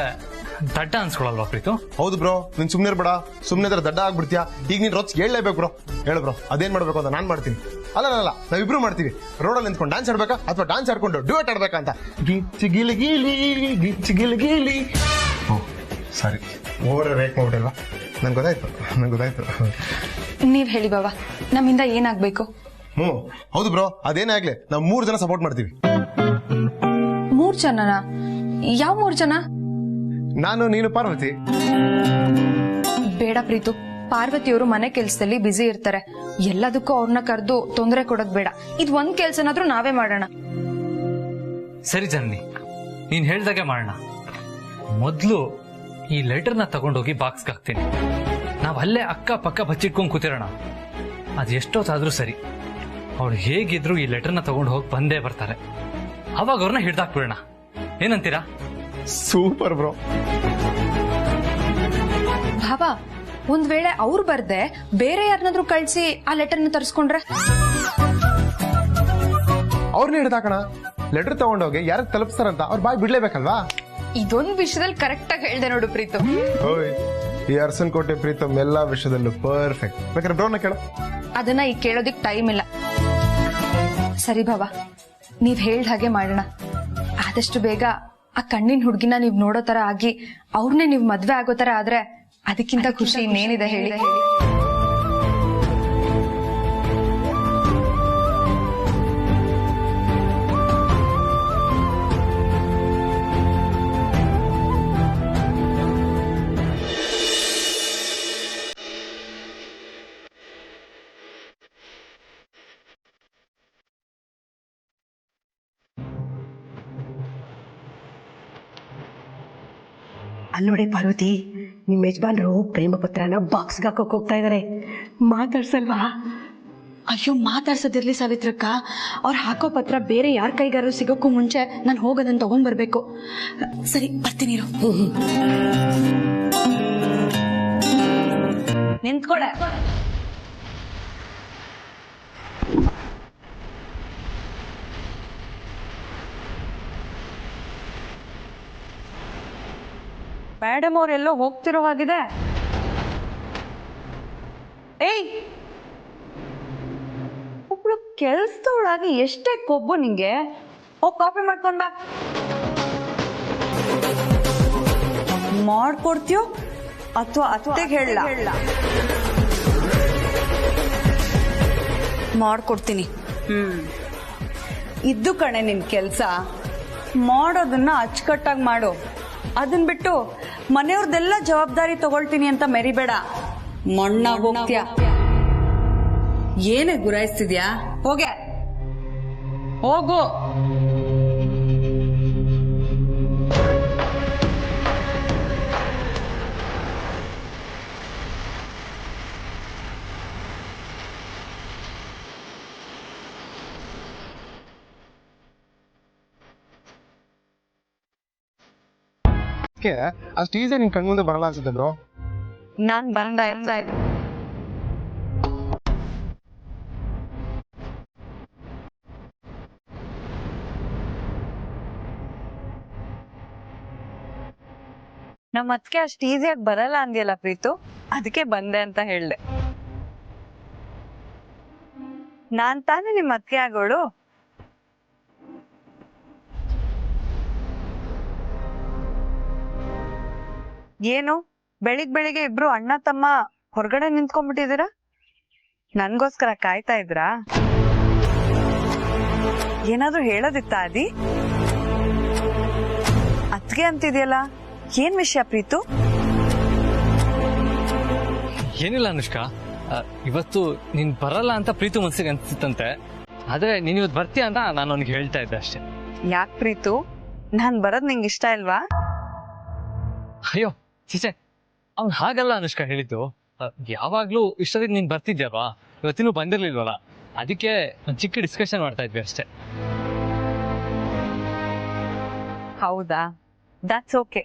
A: ದಡ್ಡ ಅನ್ಸ್ಕೊಳಲ್ವಾ ಪ್ರೀತು?
F: ಹೌದು ಬ್ರೋ, ನೀನ್ ಸುಮ್ನೆ ಇರ್ಬೇಡ. ಸುಮ್ನೆ ಇದ್ರೆ ದಡ್ಡ ಆಗ್ಬಿಡ್ತೀಯಾ. ಈಗ ನೀನ್ ರೊಚ್ ಹೇಳಲೇಬೇಕು ಬ್ರೋ. ಹೇಳು ಬ್ರೋ, ಅದೇನ್ ಮಾಡ್ಬೇಕು ಅಂತ ನಾನ್ ಮಾಡ್ತೀನಿ. ಅಲ್ಲ ನಾವಿಬ್ರು ಮಾಡ್ತೀವಿ. ರೋಡಲ್ಲಿ ನಿಂತ್ಕೊಂಡು ಡ್ಯಾನ್ಸ್ ಆಡ್ಬೇಕಾ ಅಥವಾ ಡ್ಯಾನ್ಸ್ ಆಡ್ಕೊಂಡು ಡ್ಯೂಯೆಟ್ ಆಡ್ಬೇಕಾ ಅಂತ. ಗಿಚ್ಚಿ ಗಿಲಿ ಗೀಲಿ ಗಿಚ್ಚಿ ಗಿಲಿ ಗೀಲಿ. ಸಾರಿ, ಓವರ್ ರೇಟ್ ಮಾಡ್ಬಿಟ್ಟಲ್ವಾ? ನಂಗೆ ಗೊತ್ತಾಯ್ತು.
E: ನೀವ್ ಹೇಳಿ ಬಾವ, ನಮ್ಮಿಂದ ಏನಾಗ್ಬೇಕು?
F: ಹೌದು ಬ್ರೋ, ಅದೇನೇ ಆಗ್ಲಿ ನಾವು 3 ಜನ ಸಪೋರ್ಟ್ ಮಾಡ್ತೀವಿ.
E: 3 ಜನನಾ? ಯಾವ 3 ಜನ?
F: ನಾನು, ನೀನು, ಪಾರ್ವತಿ.
E: ಬೇಡ ಪ್ರೀತು, ಪಾರ್ವತಿಯವರು ಮನೆ ಕೆಲ್ಸದಲ್ಲಿ ಬ್ಯುಸಿ ಇರ್ತಾರೆ. ಎಲ್ಲದಕ್ಕೂ ಅವ್ರನ್ನ ಕರೆದು ತೊಂದರೆ ಕೊಡೋದ್ ಬೇಡ. ಇದ್ ಒಂದ್ ಕೆಲ್ಸನಾದ್ರೂ ನಾವೇ ಮಾಡೋಣ.
A: ಸರಿ ಜನನಿ, ನೀನ್ ಹೇಳ್ದಾಗೆ ಮಾಡೋಣ. ಮೊದ್ಲು ಈ ಲೆಟರ್ನ ತಗೊಂಡೋಗಿ ಬಾಕ್ಸ್ಗೆ ಹಾಕ್ತೀನಿ. ನಾವ್ ಅಲ್ಲೇ ಅಕ್ಕ ಪಕ್ಕ ಬಚ್ಚಿಟ್ಕೊಂಡ್ ಕೂತಿರೋಣ. ಅದ್ ಎಷ್ಟೊತ್ತಾದ್ರೂ ಸರಿ, ಅವ್ರು ಹೇಗಿದ್ರು ಈ ಲೆಟರ್ನ ತಗೊಂಡು ಹೋಗಿ ಬಂದೇ ಬರ್ತಾರೆ. ಅವಾಗ ಅವ್ರನ್ನ ಹಿಡ್ದಾಕ್ಬಿಡೋಣ. ಏನಂತೀರಾ?
F: Super bro.
E: ಭಾವ, ಒಂದ್ ವೇಳೆ ಅವ್ರು ಬರ್ದೆ ಬೇರೆ ಯಾರನ್ನಾದ್ರೂ ಕಳ್ಸಿ ಆ ಲೆಟರ್ನ ತರಿಸ್ಕೊಂಡ್ರೆ?
F: ಅವ್ರನ್ನ ಹಿಡ್ದಾಕಣ. ಲೆಟರ್ ತಗೊಂಡೋಗಿ ಯಾರಿಗೆ ತಲುಪಿಸ್ತಾರಂತ ಅವ್ರ ಬಾಯ್ ಬಿಡ್ಲೇಬೇಕಲ್ವಾ?
E: ಇದೊಂದ್ ವಿಷಯದಲ್ಲಿ ಕರೆಕ್ಟ್ ಆಗಿ ಹೇಳ್ದೆ ನೋಡು ಪ್ರೀತು.
F: ಈ ಅರಸನಕೋಟೆ ಪ್ರೀತಮ್ ಎಲ್ಲಾ ವಿಷಯದಲ್ಲೂ ಪರ್ಫೆಕ್ಟ್. ಬೇಕಾದ್ರೆ ಬ್ರೋನ ಕೇಳು.
E: ಅದನ್ನ ಈಗ ಕೇಳೋದಿಕ್ ಟೈಮ್ ಇಲ್ಲ. ಸರಿ ಭಾವ, ನೀವ್ ಹೇಳ್ದ ಹಾಗೆ ಮಾಡೋಣ. ಆದಷ್ಟು ಬೇಗ ಆ ಕಣ್ಣಿನ ಹುಡ್ಗಿನ ನೀವ್ ನೋಡೋ ತರ ಆಗಿ ಅವ್ರನ್ನೇ ನೀವ್ ಮದ್ವೆ ಆಗೋ ತರ ಆದ್ರೆ ಅದಕ್ಕಿಂತ ಖುಷಿ ಇನ್ನೇನಿದೆ ಹೇಳಿ.
G: ಅಲ್ಲೋಡೆ ಪಾರ್ವತಿ, ನಿಮ್ಮ ಯಜಮಾನ್ರು ಪ್ರೇಮ ಪತ್ರನ ಬಾಕ್ಸ್ಗೆ ಹಾಕೋಕ್ ಹೋಗ್ತಾ ಇದಾರೆ. ಮಾತಾಡ್ಸಲ್ವಾ?
C: ಅಯ್ಯೋ, ಮಾತಾಡ್ಸೋದಿರ್ಲಿ ಸಾವಿತ್ರಕ್ಕ. ಅವ್ರು ಹಾಕೋ ಪತ್ರ ಬೇರೆ ಯಾರ ಕೈಗಾರು ಸಿಗೋಕ್ಕೂ ಮುಂಚೆ ನಾನು ಹೋಗೋದನ್ನ ತಗೊಂಡ್ ಬರ್ಬೇಕು. ಸರಿ, ಬರ್ತೀನಿ.
G: ನಿಂತ್ಕೊಳೆ. ಮೇಡಮ್ ಅವರೆಲ್ಲೋ ಹೋಗ್ತಿರೋ ಹಾಗಿದೆ. ಏಯ್, ಒಬ್ಳು ಕೆಲ್ಸದೊಳಗೆ ಎಷ್ಟೇ ಕೊಬ್ಬು ನಿಂಗೆ. ಹೋಗಿ ಕಾಫಿ ಮಾಡ್ಕೊಂಡ
D: ಮಾಡ್ಕೊಡ್ತೀಯೋ ಅಥವಾ ಅತ್ತೆಗೆ ಹೇಳ? ಮಾಡ್ಕೊಡ್ತೀನಿ. ಇದ್ದು ಕಣೆ ನಿನ್ ಕೆಲ್ಸ. ಮಾಡೋದನ್ನ ಅಚ್ಚುಕಟ್ಟಾಗಿ ಮಾಡು. ಅದನ್ ಬಿಟ್ಟು ಮನೆಯವ್ರದೆಲ್ಲ ಜವಾಬ್ದಾರಿ ತಗೊಳ್ತೀನಿ ಅಂತ ಮೆರಿಬೇಡ. ಮಣ್ಣಾಗ ಹೋಗ್ತೀಯ. ಏನೇ ಗುರಾಯಿಸ್ತಿದ್ಯಾ? ಹೋಗೆ, ಹೋಗು.
F: ಅಷ್ಟು ಈಸಿ ನಿನ್ ಕಣ್ಮುಂದೆ ಬರಲ್ಲ ಅನ್ಸುತ್ತೆ ಬ್ರೋ.
G: ನಾನ್ ಬಂದ ಇರ್ತಾ ಇದ್ದೆ. ನಮ್ಮ ಅತ್ತಿಗೆ ಅಷ್ಟು ಈಸಿಯಾಗಿ ಬರಲ್ಲ ಅಂದ್ಯಲ್ಲ ಪ್ರೀತು, ಅದಕ್ಕೆ ಬಂದೆ ಅಂತ ಹೇಳ್ದೆ. ನಾನ್ ತಾನೇ ನಿಮ್ಮ ಅತ್ತಿಗೆ ಆಗೋಳು. ಏನು ಬೆಳಿಗ್ಗೆ ಇಬ್ರು ಅಣ್ಣ ತಮ್ಮ ಹೊರಗಡೆ ನಿಂತ್ಕೊಂಡ್ಬಿಟ್ಟಿದ್ದೀರಾ? ನನ್ಗೋಸ್ಕರ ಕಾಯ್ತಾ ಇದ್ರಾ? ಏನಾದ್ರೂ ಹೇಳೋದಿತ್ತ ಆದಿ? ಅತ್ಗೆ ಅಂತಿದ್ಯಲ್ಲ, ಏನ್ ವಿಷಯ ಪ್ರೀತು?
A: ಏನಿಲ್ಲ ಅನುಷ್ಕಾ, ಇವತ್ತು ನೀನ್ ಬರಲ್ಲ ಅಂತ ಪ್ರೀತು ಮನ್ಸಿಗೆ ಅನ್ಸುತ್ತಂತೆ. ಆದ್ರೆ ನೀನ್ ಇವತ್ತು ಬರ್ತೀಯ ಅಂತ ನಾನು ಅವ್ನಿಗೆ ಹೇಳ್ತಾ ಇದ್ದೆ ಅಷ್ಟೇ.
G: ಯಾಕೆ ಪ್ರೀತು, ನಾನ್ ಬರೋದ್ ನಿಂಗೆ ಇಷ್ಟ ಇಲ್ವಾ?
A: ಅಯ್ಯೋ ಚೀಚೆ, ಅವ್ನು ಹಾಗಲ್ಲ ಅನುಷ್ಕಾ ಹೇಳಿದ್ದು. ಯಾವಾಗ್ಲೂ ಇಷ್ಟೊತ್ತಿಗೆ ನೀನ್ ಬರ್ತಿದ್ಯಲ್ವಾ, ಇವತ್ತಿನೂ ಬಂದಿರ್ಲಿಲ್ವಲ್ಲ, ಅದಕ್ಕೆ ಒಂದು ಚಿಕ್ಕ ಡಿಸ್ಕಷನ್ ಮಾಡ್ತಾ ಇದ್ವಿ ಅಷ್ಟೇ.
D: ಹೌದಾ, ದಟ್ಸ್ ಓಕೆ.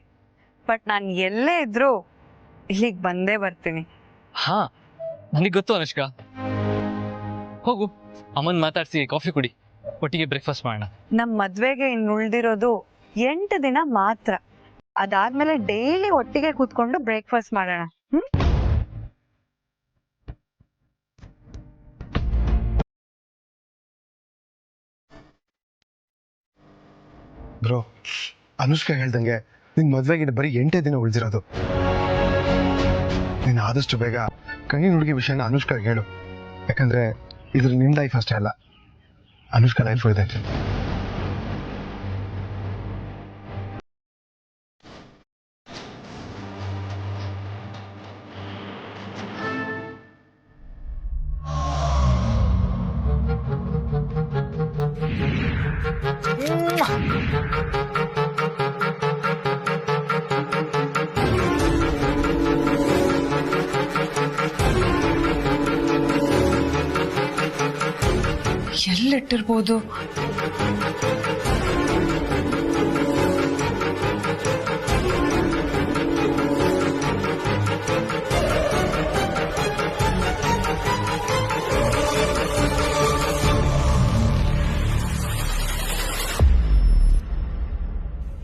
D: ಬಟ್ ನಾನು ಎಲ್ಲೇ ಇದ್ರು ಇಲ್ಲಿಗೆ ಬಂದೇ ಬರ್ತೀನಿ.
A: ಹಾ, ನನಗೆ ಗೊತ್ತು ಅನುಷ್ಕಾ. ಹೋಗು, ಅಮ್ಮನ್ ಮಾತಾಡ್ಸಿ ಕಾಫಿ ಕುಡಿ, ಒಟ್ಟಿಗೆ ಬ್ರೇಕ್ಫಾಸ್ಟ್ ಮಾಡೋಣ.
D: ನಮ್ಮ ಮದ್ವೆಗೆ ಇನ್ನು ಉಳ್ದಿರೋದು 8 ದಿನ ಮಾತ್ರ. ಅದಾದ್ಮೇಲೆ ಡೈಲಿ ಒಟ್ಟಿಗೆ ಕೂತ್ಕೊಂಡು ಬ್ರೇಕ್ಫಾಸ್ಟ್ ಮಾಡೋಣ.
F: ಬ್ರೋ, ಅನುಷ್ಕಾ ಹೇಳ್ದಂಗೆ ನಿನ್ ಮದ್ವೆಗೆ ಬರೀ 8 ದಿನ ಉಳಿದಿರೋದು. ನೀನು ಆದಷ್ಟು ಬೇಗ ಕಣ್ಣಿನ ಹುಡುಗಿ ವಿಷಯನ ಅನುಷ್ಕಾಗೆ ಹೇಳು. ಯಾಕಂದ್ರೆ ಇದ್ರ ನಿನ್ ಲೈಫ್ ಅಷ್ಟೇ ಅಲ್ಲ, ಅನುಷ್ಕಾ ಲೈಫ್ ಇದೆ.
C: ಎಲ್ಲಿಟ್ಟಿರ್ಬೋದು?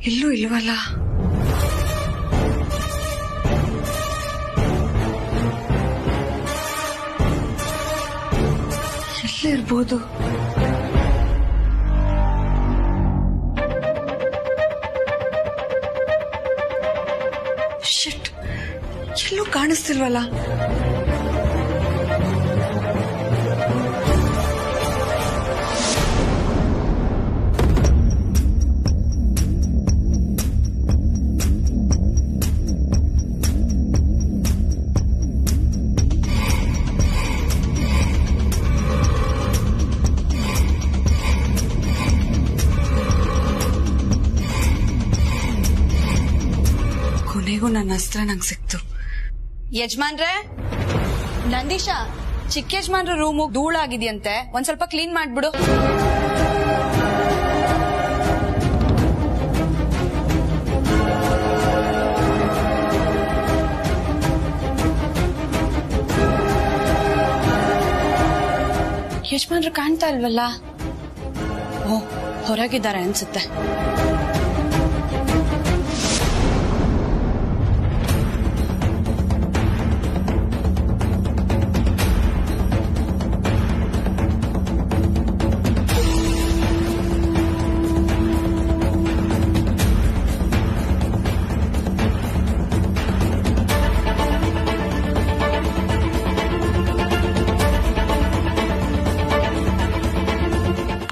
C: ಇಲ್ಲೂ ಇಲ್ವಲ್ಲ. ಎಲ್ಲಿರ್ಬೋದು? ಶಿಟ್, ಎಲ್ಲೂ ಕಾಣಿಸ್ತಿಲ್ವಲ್ಲ. ಕೊನೆಗೂ ನನ್ನ ಅಸ್ತ್ರ ನಂಗೆ ಸಿಕ್ತು.
B: ಯಜಮಾನ್ರೆ, ನಂದೀಶ, ಚಿಕ್ಕ ಯಜಮಾನ್ರ ರೂಮು ಧೂಳಾಗಿದೆಯಂತೆ, ಒಂದ್ ಸ್ವಲ್ಪ ಕ್ಲೀನ್ ಮಾಡ್ಬಿಡು. ಯಜಮಾನ್ರು ಕಾಣ್ತಾ ಇಲ್ವಲ್ಲ? ಓ, ಹೊರಗಿದ್ದಾರೆ ಅನ್ಸುತ್ತೆ.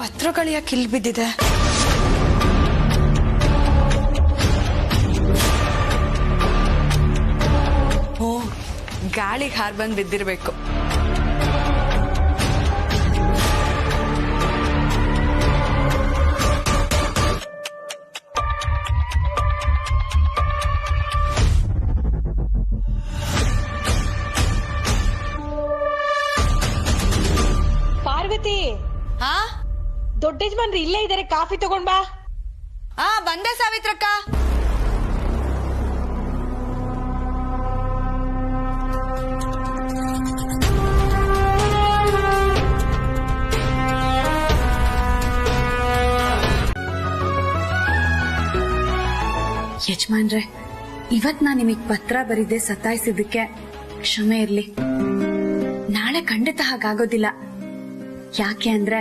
C: ಪತ್ರಗಳಿಯ ಕಿಲ್ ಬಿದ್ದಿದೆ.
B: ಓ, ಗಾಳಿಗೆ ಹಾರ್ ಬಂದ್ ಬಿದ್ದಿರ್ಬೇಕು.
G: ಪಾರ್ವತಿ,
B: ಹಾ
G: ದೊಡ್ಡ ಯಜಮಾನ್ರು ಇಲ್ಲೇ ಇದಾರೆ, ಕಾಫಿ ತಗೊಂಡ್ ಬಾ.
B: ಹಾ, ಬಂದೆ ಸಾವಿತ್ರಕ್ಕ.
C: ಯಜಮಾನ್ರೆ, ಇವತ್ ನಾ ನಿಮಗ್ ಪತ್ರ ಬರೀದೆ ಸತಾಯಿಸಿದ್ದಕ್ಕೆ ಕ್ಷಮೆ ಇರ್ಲಿ. ನಾಳೆ ಖಂಡಿತ ಹಾಗಾಗೋದಿಲ್ಲ. ಯಾಕೆ ಅಂದ್ರೆ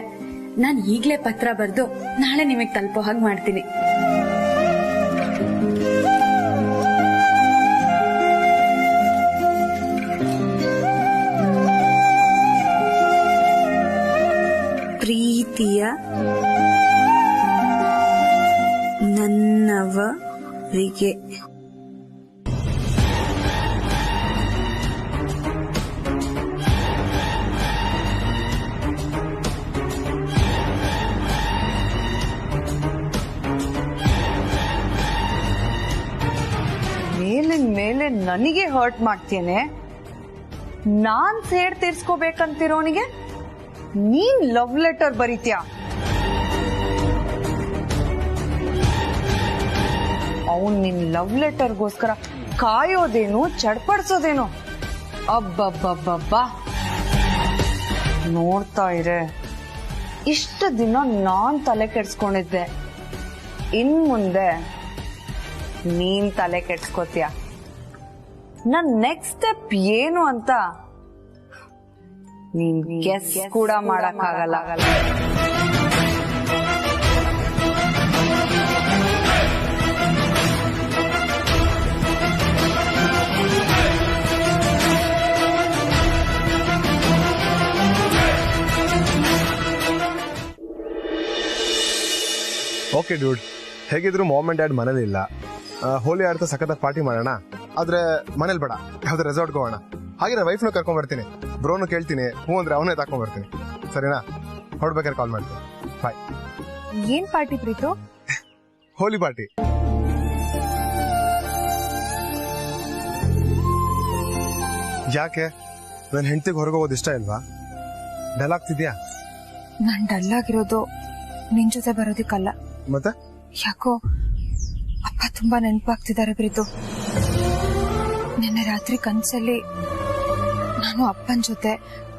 C: ನಾನ್ ಈಗ್ಲೇ ಪತ್ರ ಬರ್ದು ನಾಳೆ ನಿಮಗ್ ತಲುಪೋ ಹಾಗೆ ಮಾಡ್ತೀನಿ. ಪ್ರೀತಿಯ ನನ್ನವರಿಗೆ.
D: ಮೇಲೆ ನನಗೆ ಹರ್ಟ್ ಮಾಡ್ತೇನೆ. ನಾನ್ ಸೇಡ್ ತೀರ್ಸ್ಕೋಬೇಕಂತಿರೋನಿಗೆ ನೀನ್ ಲವ್ ಲೆಟರ್ ಬರೀತ್ಯಾ? ಅವನ್ ನಿನ್ ಲವ್ ಲೆಟರ್ಗೋಸ್ಕರ ಕಾಯೋದೇನು ಚಡ್ಪಡಿಸೋದೇನು? ಅಬ್ಬಬ್ಬಬ್ಬಬ್ಬಾ, ನೋಡ್ತಾ ಇರೆ. ಇಷ್ಟು ದಿನ ನಾನ್ ತಲೆ ಕೆಡ್ಸ್ಕೊಂಡಿದ್ದೆ, ಇನ್ ಮುಂದೆ ನೀನ್ ತಲೆ ಕೆಡ್ಸ್ಕೋತೀಯ. ನನ್ ನೆಕ್ಸ್ಟ್ ಸ್ಟೆಪ್ ಏನು ಅಂತ ನೀನ್ ಗೆಸ್ ಕೂಡ ಮಾಡಕ್ಕಾಗಲ್ಲ.
F: ಓಕೆ ಡ್ಯೂಡ್, ಹೇಗಿದ್ರು ಮಾಮ್ ಅಂಡ್ ಡ್ಯಾಡ್ ಮನೇಲಿ ಇಲ್ಲ. ಹೋಲಿ ಆಡ್ತಾ ಸಖತ್ತಾಗಿ ಪಾರ್ಟಿ ಮಾಡೋಣ, ಆದ್ರೆ ಮನೇಲಿ ಬೇಡ, ಯಾವ್ದು ರೆಸಾರ್ಟ್ಗೆ ಹೋಗೋಣ. ಹಾಗೆ ನಾನು ವೈಫ್ನ ಕರ್ಕೊಂಡ್ ಬರ್ತೀನಿ, ಬ್ರೋನು ಕೇಳ್ತೀನಿ, ಹ್ಞೂ ಅಂದ್ರೆ ಅವನೇ ತಕೊಂಡ್ ಬರ್ತೀನಿ. ಸರಿನಾ? ಹೊರಡ್ಬೇಕಾದ್ರೆ ಕಾಲ್ ಮಾಡ್ತೀನಿ. ಬಾಯ್.
E: ಏನ್ ಪಾರ್ಟಿ ಪ್ರೀತು?
F: ಹೋಲಿ ಪಾರ್ಟಿ. ಯಾಕೆ ನನ್ನ ಹೆಂಡತಿಗೆ ಹೊರಗೆ ಹೋಗೋದು ಇಷ್ಟ ಇಲ್ವಾ? ಡಲ್ ಆಗ್ತಿದ್ಯಾ?
E: ನಾನ್ ಡಲ್ ಆಗಿರೋದು ನಿನ್ ಜೊತೆ ಬರೋದಿಕ್ಕಲ್ಲ.
F: ಮತ್ತೆ
E: ಯಾಕೋ ಅಪ್ಪ ತುಂಬಾ ನೆನಪಾಗ್ತಿದ್ದಾರೆ ಪ್ರೀತು. ನಿನ್ನೆ ರಾತ್ರಿ ಕನ್ಸಲ್ಲಿ ನಾನು ಅಪ್ಪನ ಜೊತೆ,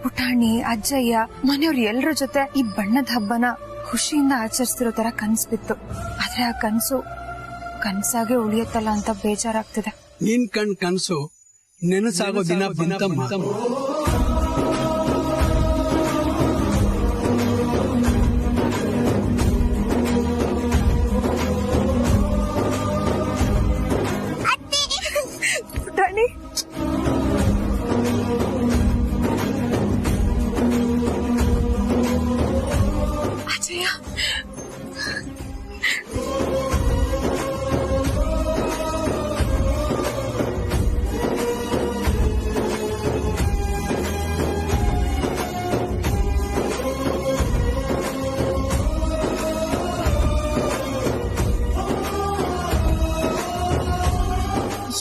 E: ಪುಟಾಣಿ, ಅಜ್ಜಯ್ಯ, ಮನೆಯವ್ರ ಎಲ್ರ ಜೊತೆ ಈ ಬಣ್ಣದ ಹಬ್ಬನ ಖುಷಿಯಿಂದ ಆಚರಿಸ್ತಿರೋ ತರ ಕನ್ಸ್ ಬಿತ್ತು. ಆದ್ರೆ ಆ ಕನ್ಸು ಕನ್ಸಾಗೆ ಉಳಿಯತ್ತಲ್ಲ ಅಂತ ಬೇಜಾರಾಗ್ತಿದೆ.
H: ನಿನ್ ಕನ್ಸು ನೆನಸಾಗೋ ದಿನ ಬಂತಮ್ಮ.
E: ಪುಟಾಣಿ, ಅಜಯ,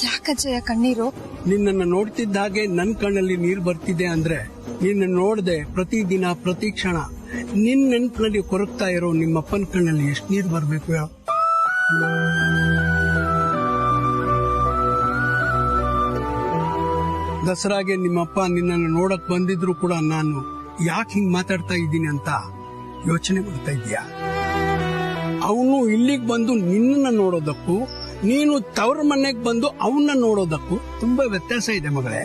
E: ಯಾಕಜ್ಜಯ್ಯ ಕಣ್ಣೀರು?
H: ನಿನ್ನನ್ನು ನೋಡ್ತಿದ್ದ ಹಾಗೆ ನನ್ ಕಣ್ಣಲ್ಲಿ ನೀರು ಬರ್ತಿದೆ ಅಂದ್ರೆ ನಿನ್ನ ನೋಡದೆ ಪ್ರತಿದಿನ ಪ್ರತಿ ಕ್ಷಣ ನಿನ್ ನೆನ್ಪಿನಲ್ಲಿ ಕೊರಗ್ತಾ ಇರೋ ನಿಮ್ಮಪ್ಪನ ಕಣ್ಣಲ್ಲಿ ಎಷ್ಟು ನೀರು ಬರ್ಬೇಕು ಹೇಳ. ದಸರಾಗೆ ನಿಮ್ಮಪ್ಪ ನಿನ್ನನ್ನು ನೋಡಕ್ ಬಂದಿದ್ರು ಕೂಡ ನಾನು ಯಾಕೆ ಹಿಂಗ್ ಮಾತಾಡ್ತಾ ಇದ್ದೀನಿ ಅಂತ ಯೋಚನೆ ಮಾಡ್ತಾ ಇದೀಯಾ? ಅವನು ಇಲ್ಲಿಗೆ ಬಂದು ನಿನ್ನನ್ನ ನೋಡೋದಕ್ಕೂ ನೀನು ತವರ ಮನೆಗೆ ಬಂದು ಅವನ್ನ ನೋಡೋದಕ್ಕೂ ತುಂಬಾ ವ್ಯತ್ಯಾಸ ಇದೆ ಮಗಳೇ.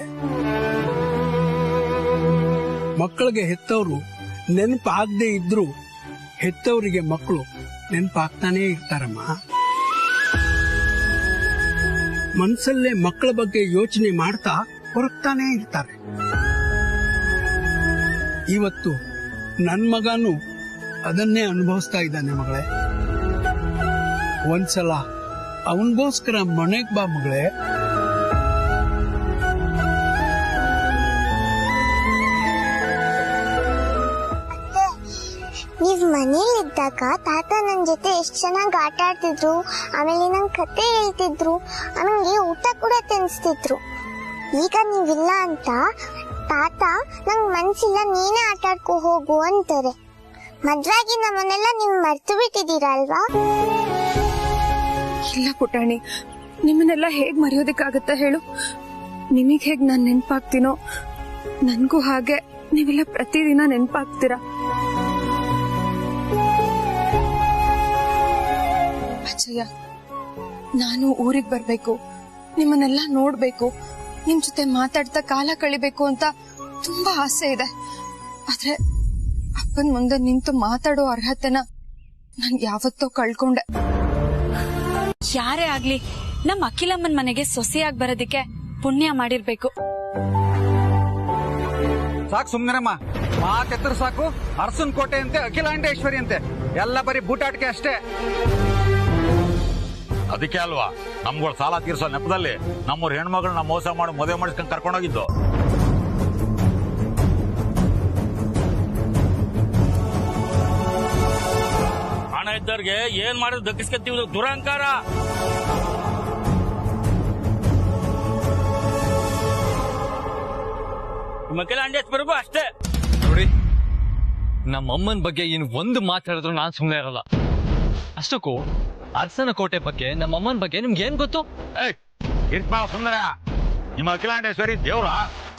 H: ಮಕ್ಕಳಿಗೆ ಹೆತ್ತವರು ನೆನಪಾಗದೆ ಇದ್ರು ಹೆತ್ತವರಿಗೆ ಮಕ್ಕಳು ನೆನಪಾಗ್ತಾನೆ ಇರ್ತಾರಮ್ಮ. ಮನ್ಸಲ್ಲೇ ಮಕ್ಕಳ ಬಗ್ಗೆ ಯೋಚನೆ ಮಾಡ್ತಾ ಹೊರಗ್ತಾನೆ ಇರ್ತಾರೆ. ಇವತ್ತು ನನ್ ಮಗನು ಅದನ್ನೇ ಅನುಭವಿಸ್ತಾ ಇದ್ದಾನೆ ಮಗಳೇ. ಒಂದ್ಸಲ ಅವನಿಗೋಸ್ಕರ ಮನೆಗ್ ಬಾ ಮಗಳೇ.
I: ನೀವ್ ಮನೇಲಿದ್ದಾಗ ತಾತ ನನ್ ಜೊತೆ ಎಷ್ಟ್ ಚೆನ್ನಾಗಿ ಆಟ ಆಡ್ತಿದ್ರು, ಆಮೇಲೆ ನಂಗ್ ಕತೆ ಹೇಳ್ತಿದ್ರು, ನನಗೆ ಊಟ ಕೂಡ ತಿನ್ಸ್ತಿದ್ರು. ಈಗ ನೀವಿಲ್ಲ ಅಂತ ತಾತ ನಂಗ್ ಮನ್ಸಿಲ್ಲ, ನೀನೇ ಆಟ ಆಡ್ಕೊ ಹೋಗು ಅಂತಾರೆ. ಮದ್ವಾಗಿ ನಮ್ಮನ್ನೆಲ್ಲ ನೀವ್ ಮರ್ತು ಬಿಟ್ಟಿದ್ದೀರಾ ಅಲ್ವಾ?
E: ಇಲ್ಲ ಪುಟಾಣಿ, ನಿಮ್ಮನ್ನೆಲ್ಲ ಹೇಗ್ ಮರೆಯೋದಕ್ಕಾಗತ್ತ ಹೇಳು? ನಿಮಗ್ ಹೇಗ್ ನಾನ್ ನೆನ್ಪಾಗ್ತೀನೋ ನನ್ಗೂ ಹಾಗೆ ನೀವೆಲ್ಲ ಪ್ರತಿದಿನ ನೆನ್ಪಾಗ್ತೀರಾ. ಅಜ್ಜಯ್ಯ, ನಾನು ಊರಿಗೆ ಬರ್ಬೇಕು, ನಿಮ್ಮನ್ನೆಲ್ಲ ನೋಡ್ಬೇಕು, ನಿಮ್ ಜೊತೆ ಮಾತಾಡ್ತಾ ಕಾಲ ಕಳಿಬೇಕು ಅಂತ ತುಂಬಾ ಆಸೆ ಇದೆ. ಆದ್ರೆ ಅಪ್ಪನ್ ಮುಂದೆ ನಿಂತು ಮಾತಾಡೋ ಅರ್ಹತೆನ ನಾನ್ ಯಾವತ್ತೋ ಕಳ್ಕೊಂಡೆ.
B: ಯಾರೇ ಆಗ್ಲಿ ನಮ್ಮ ಅಖಿಲಮ್ಮನ್ ಮನೆಗೆ ಸೊಸೆಯಾಗಿ ಬರೋದಿಕ್ಕೆ ಪುಣ್ಯ ಮಾಡಿರ್ಬೇಕು.
J: ಸಾಕು ಸುಮ್ನಿರಮ್ಮ, ಮಾತೆತ್ತರು ಸಾಕು. ಅರಸನ್ ಕೋಟೆ ಅಂತೆ, ಅಖಿಲಾಂಡೇಶ್ವರಿ ಅಂತೆ, ಎಲ್ಲ ಬರೀ ಬೂಟಾಟಿಕೆ ಅಷ್ಟೇ.
K: ಅದಕ್ಕೆ ಅಲ್ವಾ ನಮ್ಗಳ ಸಾಲ ತೀರ್ಸೋ ನೆಪದಲ್ಲಿ ನಮ್ಮೂರ್ ಹೆಣ್ಮಗಳನ್ನ ಮೋಸ ಮಾಡಿ ಮದುವೆ ಮಾಡಿಸ್ಕೊಂಡು ಕರ್ಕೊಂಡೋಗಿದ್ದು.
L: ಹಣ ಇದ್ದವ್ರಿಗೆ ಏನ್ ಮಾಡಿದ್ರು ದಕ್ಕಿಸ್ಕೊತೀವಿ, ದುರಹಂಕಾರ. ನಮ್ಮ ಅಖಿಲಾಂಡೇಶ್ವರಿಗೂ ಅಷ್ಟೇ.
A: ನೋಡಿ, ನಮ್ಮಮ್ಮನ ಬಗ್ಗೆ ಇನ್ ಒಂದು ಮಾತು ಹೇಳಿದ್ರು ನಾನ್ ಸುಮ್ಮನೆ ಇರಲ್ಲ. ಅಷ್ಟಕ್ಕೂ ಅರಸನ ಕೋಟೆ ಬಗ್ಗೆ ನಮ್ಮಮ್ಮನ ಬಗ್ಗೆ ನಿಮ್ಗೆ ಏನ್ ಗೊತ್ತು?
K: ಸುಂದರ, ನಿಮ್ಮ ಅಖಿಲಾಂಡೇಶ್ವರಿ ದೇವ್ರ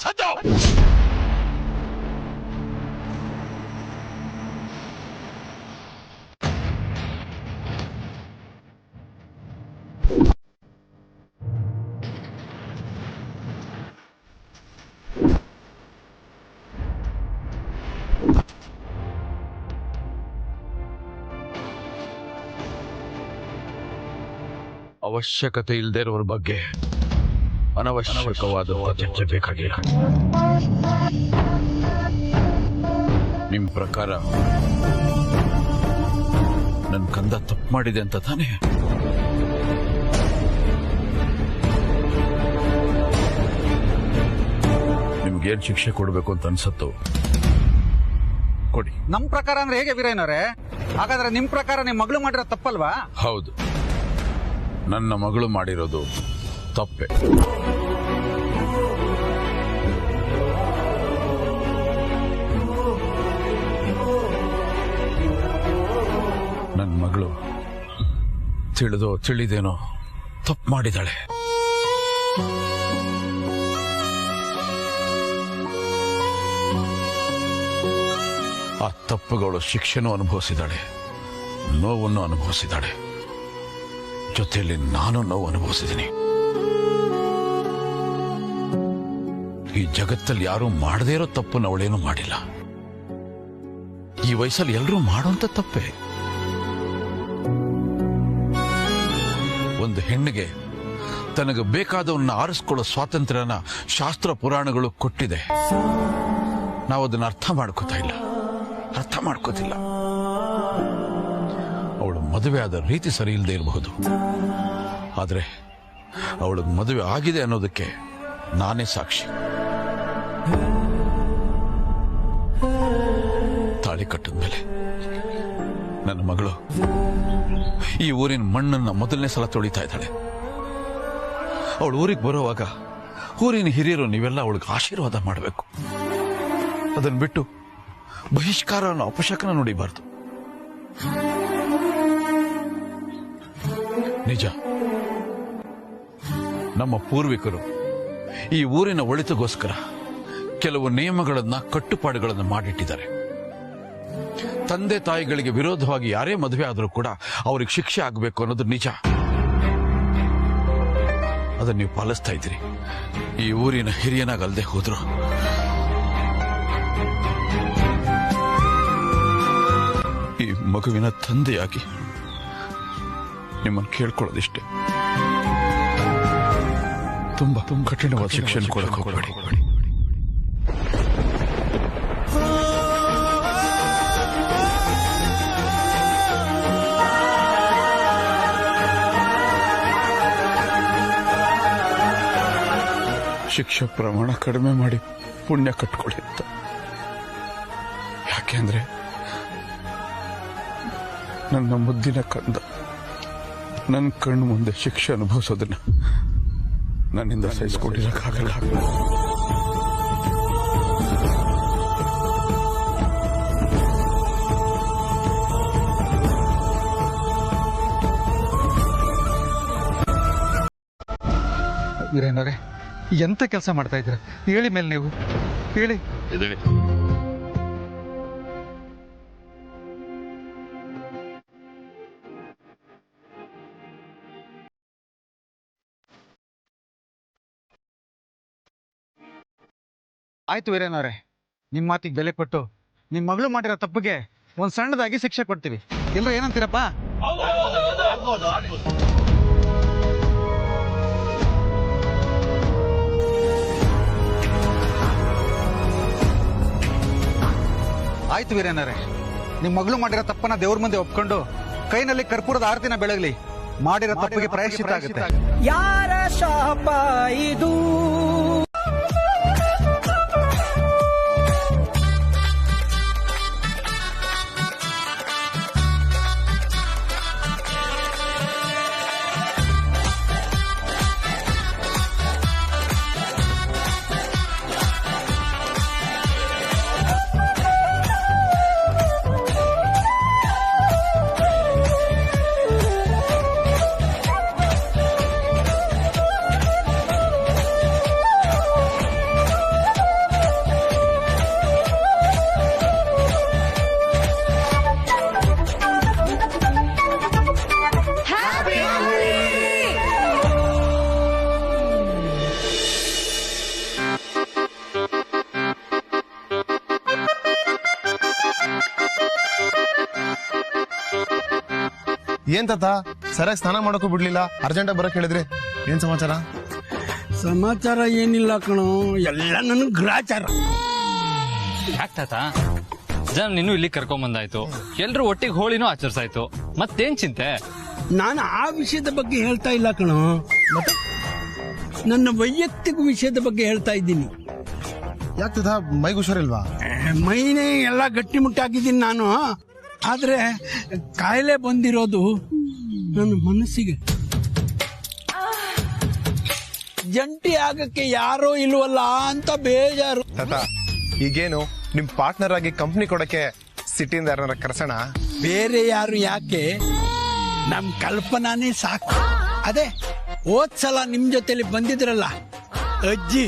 K: ಸತ್ತು. ಅವಶ್ಯಕತೆ ಇಲ್ಲದೆ ಇರೋರ ಬಗ್ಗೆ ಅನವಶ್ಯಕವಾದ ಚರ್ಚೆ ಬೇಕಾಗಿಲ್ಲ. ನಿಮ್ ಪ್ರಕಾರ ನನ್ ಕಂದ ತಪ್ಪು ಮಾಡಿದೆ ಅಂತ ತಾನೇ? ನಿಮ್ಗೇನ್ ಶಿಕ್ಷೆ ಕೊಡ್ಬೇಕು ಅಂತ ಅನ್ಸತ್ತು ಕೊಡಿ.
J: ನಮ್ ಪ್ರಕಾರ ಅಂದ್ರೆ ಹೇಗೆ ವೀರಯ್ಯನವರೇ? ಹಾಗಾದ್ರೆ ನಿಮ್ ಪ್ರಕಾರ ನಿಮ್ ಮಗಳು ಮಾಡಿರೋ ತಪ್ಪಲ್ವಾ?
K: ಹೌದು, ನನ್ನ ಮಗಳು ಮಾಡಿರೋದು ತಪ್ಪೆ. ನನ್ನ ಮಗಳು ತಿಳಿದೋ ತಿಳಿದೇನೋ ತಪ್ಪು ಮಾಡಿದಾಳೆ. ಆ ತಪ್ಪುಗಳು ಶಿಕ್ಷೆನೂ ಅನುಭವಿಸಿದಾಳೆ, ನೋವನ್ನು ಅನುಭವಿಸಿದಾಳೆ. ಜೊತೆಯಲ್ಲಿ ನಾನು ನೋವು ಅನುಭವಿಸಿದ್ದೀನಿ. ಈ ಜಗತ್ತಲ್ಲಿ ಯಾರೂ ಮಾಡದೇ ಇರೋ ತಪ್ಪನ್ನು ಅವಳೇನೂ ಮಾಡಿಲ್ಲ. ಈ ವಯಸ್ಸಲ್ಲಿ ಎಲ್ಲರೂ ಮಾಡುವಂತ ತಪ್ಪೆ. ಒಂದು ಹೆಣ್ಣಿಗೆ ತನಗೆ ಬೇಕಾದವನ್ನ ಆರಿಸ್ಕೊಳ್ಳೋ ಸ್ವಾತಂತ್ರ್ಯನ ಶಾಸ್ತ್ರ ಪುರಾಣಗಳು ಕೊಟ್ಟಿದೆ. ನಾವು ಅದನ್ನ ಅರ್ಥ ಮಾಡ್ಕೋತಿಲ್ಲ. ಅವಳು ಮದುವೆ ಆದ ರೀತಿ ಸರಿ ಇಲ್ಲದೆ ಇರಬಹುದು, ಆದ್ರೆ ಅವಳಿಗೆ ಮದುವೆ ಆಗಿದೆ ಅನ್ನೋದಕ್ಕೆ ನಾನೇ ಸಾಕ್ಷಿ. ತಾಳಿ ಕಟ್ಟಿದ ಮೇಲೆ ನನ್ನ ಮಗಳು ಈ ಊರಿನ ಮಣ್ಣನ್ನ ಮೊದಲನೇ ಸಲ ತೊಳಿತಾ ಇದ್ದಾಳೆ. ಅವಳು ಊರಿಗೆ ಬರುವಾಗ ಊರಿನ ಹಿರಿಯರು ನೀವೆಲ್ಲ ಅವಳಿಗೆ ಆಶೀರ್ವಾದ ಮಾಡಬೇಕು. ಅದನ್ನ ಬಿಟ್ಟು ಬಹಿಷ್ಕಾರ ಅನ್ನೋ ಅಪಶಕನ ನುಡಿಬಾರ್ದು. ನಿಜ, ನಮ್ಮ ಪೂರ್ವಿಕರು ಈ ಊರಿನ ಒಳಿತಿಗೋಸ್ಕರ ಕೆಲವು ನಿಯಮಗಳನ್ನ, ಕಟ್ಟುಪಾಡುಗಳನ್ನು ಮಾಡಿಟ್ಟಿದ್ದಾರೆ. ತಂದೆ ತಾಯಿಗಳಿಗೆ ವಿರೋಧವಾಗಿ ಯಾರೇ ಮದುವೆ ಆದರೂ ಕೂಡ ಅವ್ರಿಗೆ ಶಿಕ್ಷೆ ಆಗಬೇಕು ಅನ್ನೋದು ನಿಜ. ಅದನ್ನ ನೀವು ಪಾಲಿಸ್ತಾ ಇದ್ದೀರಿ. ಈ ಊರಿನ ಹಿರಿಯನಾಗಲ್ದೆ ಹೋದ್ರು ಈ ಮಗುವಿನ ತಂದೆಯಾಗಿ ನಿಮ್ಮನ್ನು ಕೇಳ್ಕೊಳ್ಳೋದಿಷ್ಟೇ. ತುಂಬಾ ಕಠಿಣವಾದ ಶಿಕ್ಷೆ ಕೊಡಕ್ಕೆ ಹೋಗಬೇಡಿ. ಶಿಕ್ಷೆ ಪ್ರಮಾಣ ಕಡಿಮೆ ಮಾಡಿ ಪುಣ್ಯ ಕಟ್ಕೊಳ್ಳಿ ಅಂತ. ಯಾಕೆಂದ್ರೆ ನನ್ನ ಮುದ್ದಿನ ಕಂದ ನನ್ನ ಕಣ್ಣು ಮುಂದೆ ಶಿಕ್ಷೆ ಅನುಭವಿಸೋದನ್ನ ನನ್ನಿಂದ ಸಹಿಸಿಕೊಂಡಿರಕ್ಕಾಗಲ್ಲ.
J: ವೀರೇನವರೇ, ಎಂತ ಕೆಲಸ ಮಾಡ್ತಾ ಇದ್ದೀರ? ಹೇಳಿ ಮೇಲೆ ನೀವು ಹೇಳಿ. ಆಯ್ತು ವೀರೇನವರೇ, ನಿಮ್ಮ ಮಾತಿಗೆ ಬೆಲೆ ಕೊಟ್ಟು ನಿಮ್ಮ ಮಗಳು ಮಾಡಿರೋ ತಪ್ಪಿಗೆ ಒಂದು ಸಣ್ಣದಾಗಿ ಶಿಕ್ಷೆ ಕೊಡ್ತೀವಿ. ಎಲ್ಲರೂ ಏನಂತೀರಪ್ಪ? ಆಯ್ತು ವೀರೇನವರೇ, ನಿಮ್ಮ ಮಗಳು ಮಾಡಿರೋ ತಪ್ಪನ್ನ ದೇವ್ರ ಮುಂದೆ ಒಪ್ಕೊಂಡು ಕೈನಲ್ಲಿ ಕರ್ಪೂರದ ಆರತಿನ ಬೆಳಗಲಿ. ಮಾಡಿರೋ ತಪ್ಪಿಗೆ ಪ್ರಾಯಶ್ಚಿತ್ತ ಆಗುತ್ತೆ.
M: ಯಾರ ಶಾಪ ಇದು?
F: ಏನ್ ತಾತ ಸರಿಯಾಗಿ ಸ್ನಾನ ಮಾಡೋಕ್ಕೂ ಬಿಡ್ಲಿಲ್ಲ, ಅರ್ಜೆಂಟಾಗಿ ಬರಕ್ ಹೇಳಿದ್ರಿ. ಏನ್ ಸಮಾಚಾರ?
H: ಸಮಾಚಾರ ಏನಿಲ್ಲ ಕಣೋ, ಎಲ್ಲ ನನಗೆ ಗ್ರಾಚಾರ.
A: ಯಾಕೆ ತಾತ ಜನ ನೀನು ಇಲ್ಲಿ ಕರ್ಕೊಂಡ್ ಬಂದಾಯ್ತು, ಎಲ್ರು ಒಟ್ಟಿಗೆ ಹೋಳಿನೂ ಆಚರಿಸಾಯ್ತು, ಮತ್ತೇನ್ ಚಿಂತೆ?
H: ನಾನು ಆ ವಿಷಯದ ಬಗ್ಗೆ ಹೇಳ್ತಾ ಇಲ್ಲ ಕಣೋ, ನನ್ನ ವೈಯಕ್ತಿಕ ವಿಷಯದ ಬಗ್ಗೆ ಹೇಳ್ತಾ ಇದ್ದೀನಿ.
F: ಯಾಕೆ ತಾತ ಮೈಗೆ ಹುಷಾರಿಲ್ವಾ?
H: ಮೈನೇ ಎಲ್ಲ ಗಟ್ಟಿಮುಟ್ಟಾಗಿದ್ದೀನಿ ನಾನು, ಆದ್ರೆ ಕಾಯಿಲೆ ಬಂದಿರೋದು ನನ್ನ ಮನಸ್ಸಿಗೆ. ಜಂಟಿ ಆಗಕ್ಕೆ ಯಾರೋ ಇಲ್ವಲ್ಲ ಅಂತ ಬೇಜಾರು.
F: ತಾತ ಈಗೇನು ನಿಮ್ ಪಾರ್ಟ್ನರ್ ಆಗಿ ಕಂಪ್ನಿ ಕೊಡಕ್ಕೆ ಸಿಟಿಯಿಂದ ಯಾರನ್ನ ಕರ್ಸೋಣ?
H: ಬೇರೆ ಯಾರು ಯಾಕೆ, ನಮ್ ಕಲ್ಪನಾನೇ ಸಾಕು. ಅದೇ ಹೋದ್ಸಲ ನಿಮ್ ಜೊತೆಲಿ ಬಂದಿದ್ರಲ್ಲ ಅಜ್ಜಿ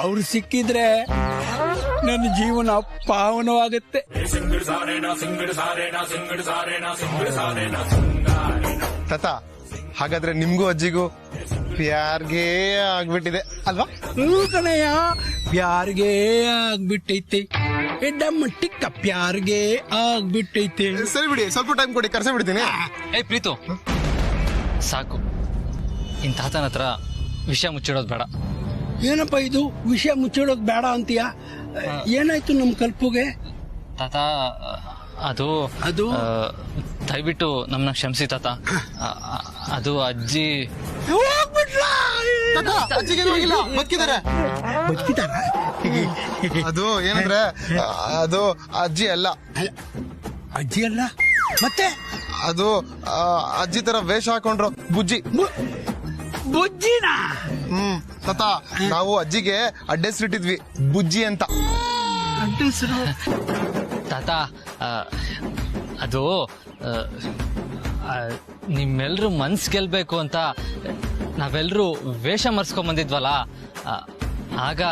H: ಅವ್ರು ಸಿಕ್ಕಿದ್ರೆ ನನ್ನ ಜೀವನ ಪಾವನವಾಗುತ್ತೆ.
F: ತಾತ ಹಾಗಾದ್ರೆ ನಿಮ್ಗೂ ಅಜ್ಜಿಗೂ ಪ್ಯಾರ್ಗೆ ಆಗ್ಬಿಟ್ಟಿದೆ ಅಲ್ವಾ?
H: ಕಣಯ್ಯ, ಪ್ಯಾರ್ಗೆ ಆಗ್ಬಿಟ್ಟೈತೆ, ಎಡ್ಡಮ್ಮ ಟಿಕ್ಕ ಪ್ಯಾರ್ಗೆ ಆಗ್ಬಿಟ್ಟೈತೆ.
F: ಸರಿ ಬಿಡಿ, ಸ್ವಲ್ಪ ಟೈಮ್ ಕೊಡಿ, ಕರ್ಸ ಬಿಡ್ತೀನಿ.
A: ಏ ಪ್ರೀತು, ಸಾಕು. ಇನ್ ತಾತನ ಹತ್ರ ವಿಷಯ ಮುಚ್ಚಿಡೋದು ಬೇಡ.
H: ಏನಪ್ಪ ಇದು ವಿಷಯ ಮುಚ್ಚಿಡೋದು ಬೇಡ ಅಂತೀಯ? ಏನಾಯ್ತು ನಮ್ ಕಲ್ಪುಗೆ?
A: ತಾತ ಅದು ದಯವಿಟ್ಟು ನಮ್ಮನ್ನ ಕ್ಷಮಿಸಿ ತಾತ. ಅದು ಅಜ್ಜಿ
F: ಅದು ಏನಂದ್ರೆ ಅದು ಅಜ್ಜಿ ಅಲ್ಲ.
H: ಅಜ್ಜಿ ಅಲ್ಲ ಮತ್ತೆ?
F: ಅದು ಅಜ್ಜಿ ತರ ವೇಷ ಹಾಕೊಂಡ್ರು ಬುಜ್ಜಿ.
H: ಬುಜ್ಜಿನ?
F: ತಾತ ನಾವು ಅಜ್ಜಿಗೆ ಅಡ್ಡೆಸ್ರಿಟ್ಟಿದ್ವಿ ಬುಜ್ಜಿ ಅಂತ.
A: ತಾತ ಅದು ನಿಮ್ಮೆಲ್ರು ಮನ್ಸ್ ಗೆಲ್ಬೇಕು ಅಂತ ನಾವೆಲ್ಲರೂ ವೇಷ ಮರ್ಸ್ಕೊಂಡ್ ಬಂದಿದ್ವಲ್ಲ, ಆಗ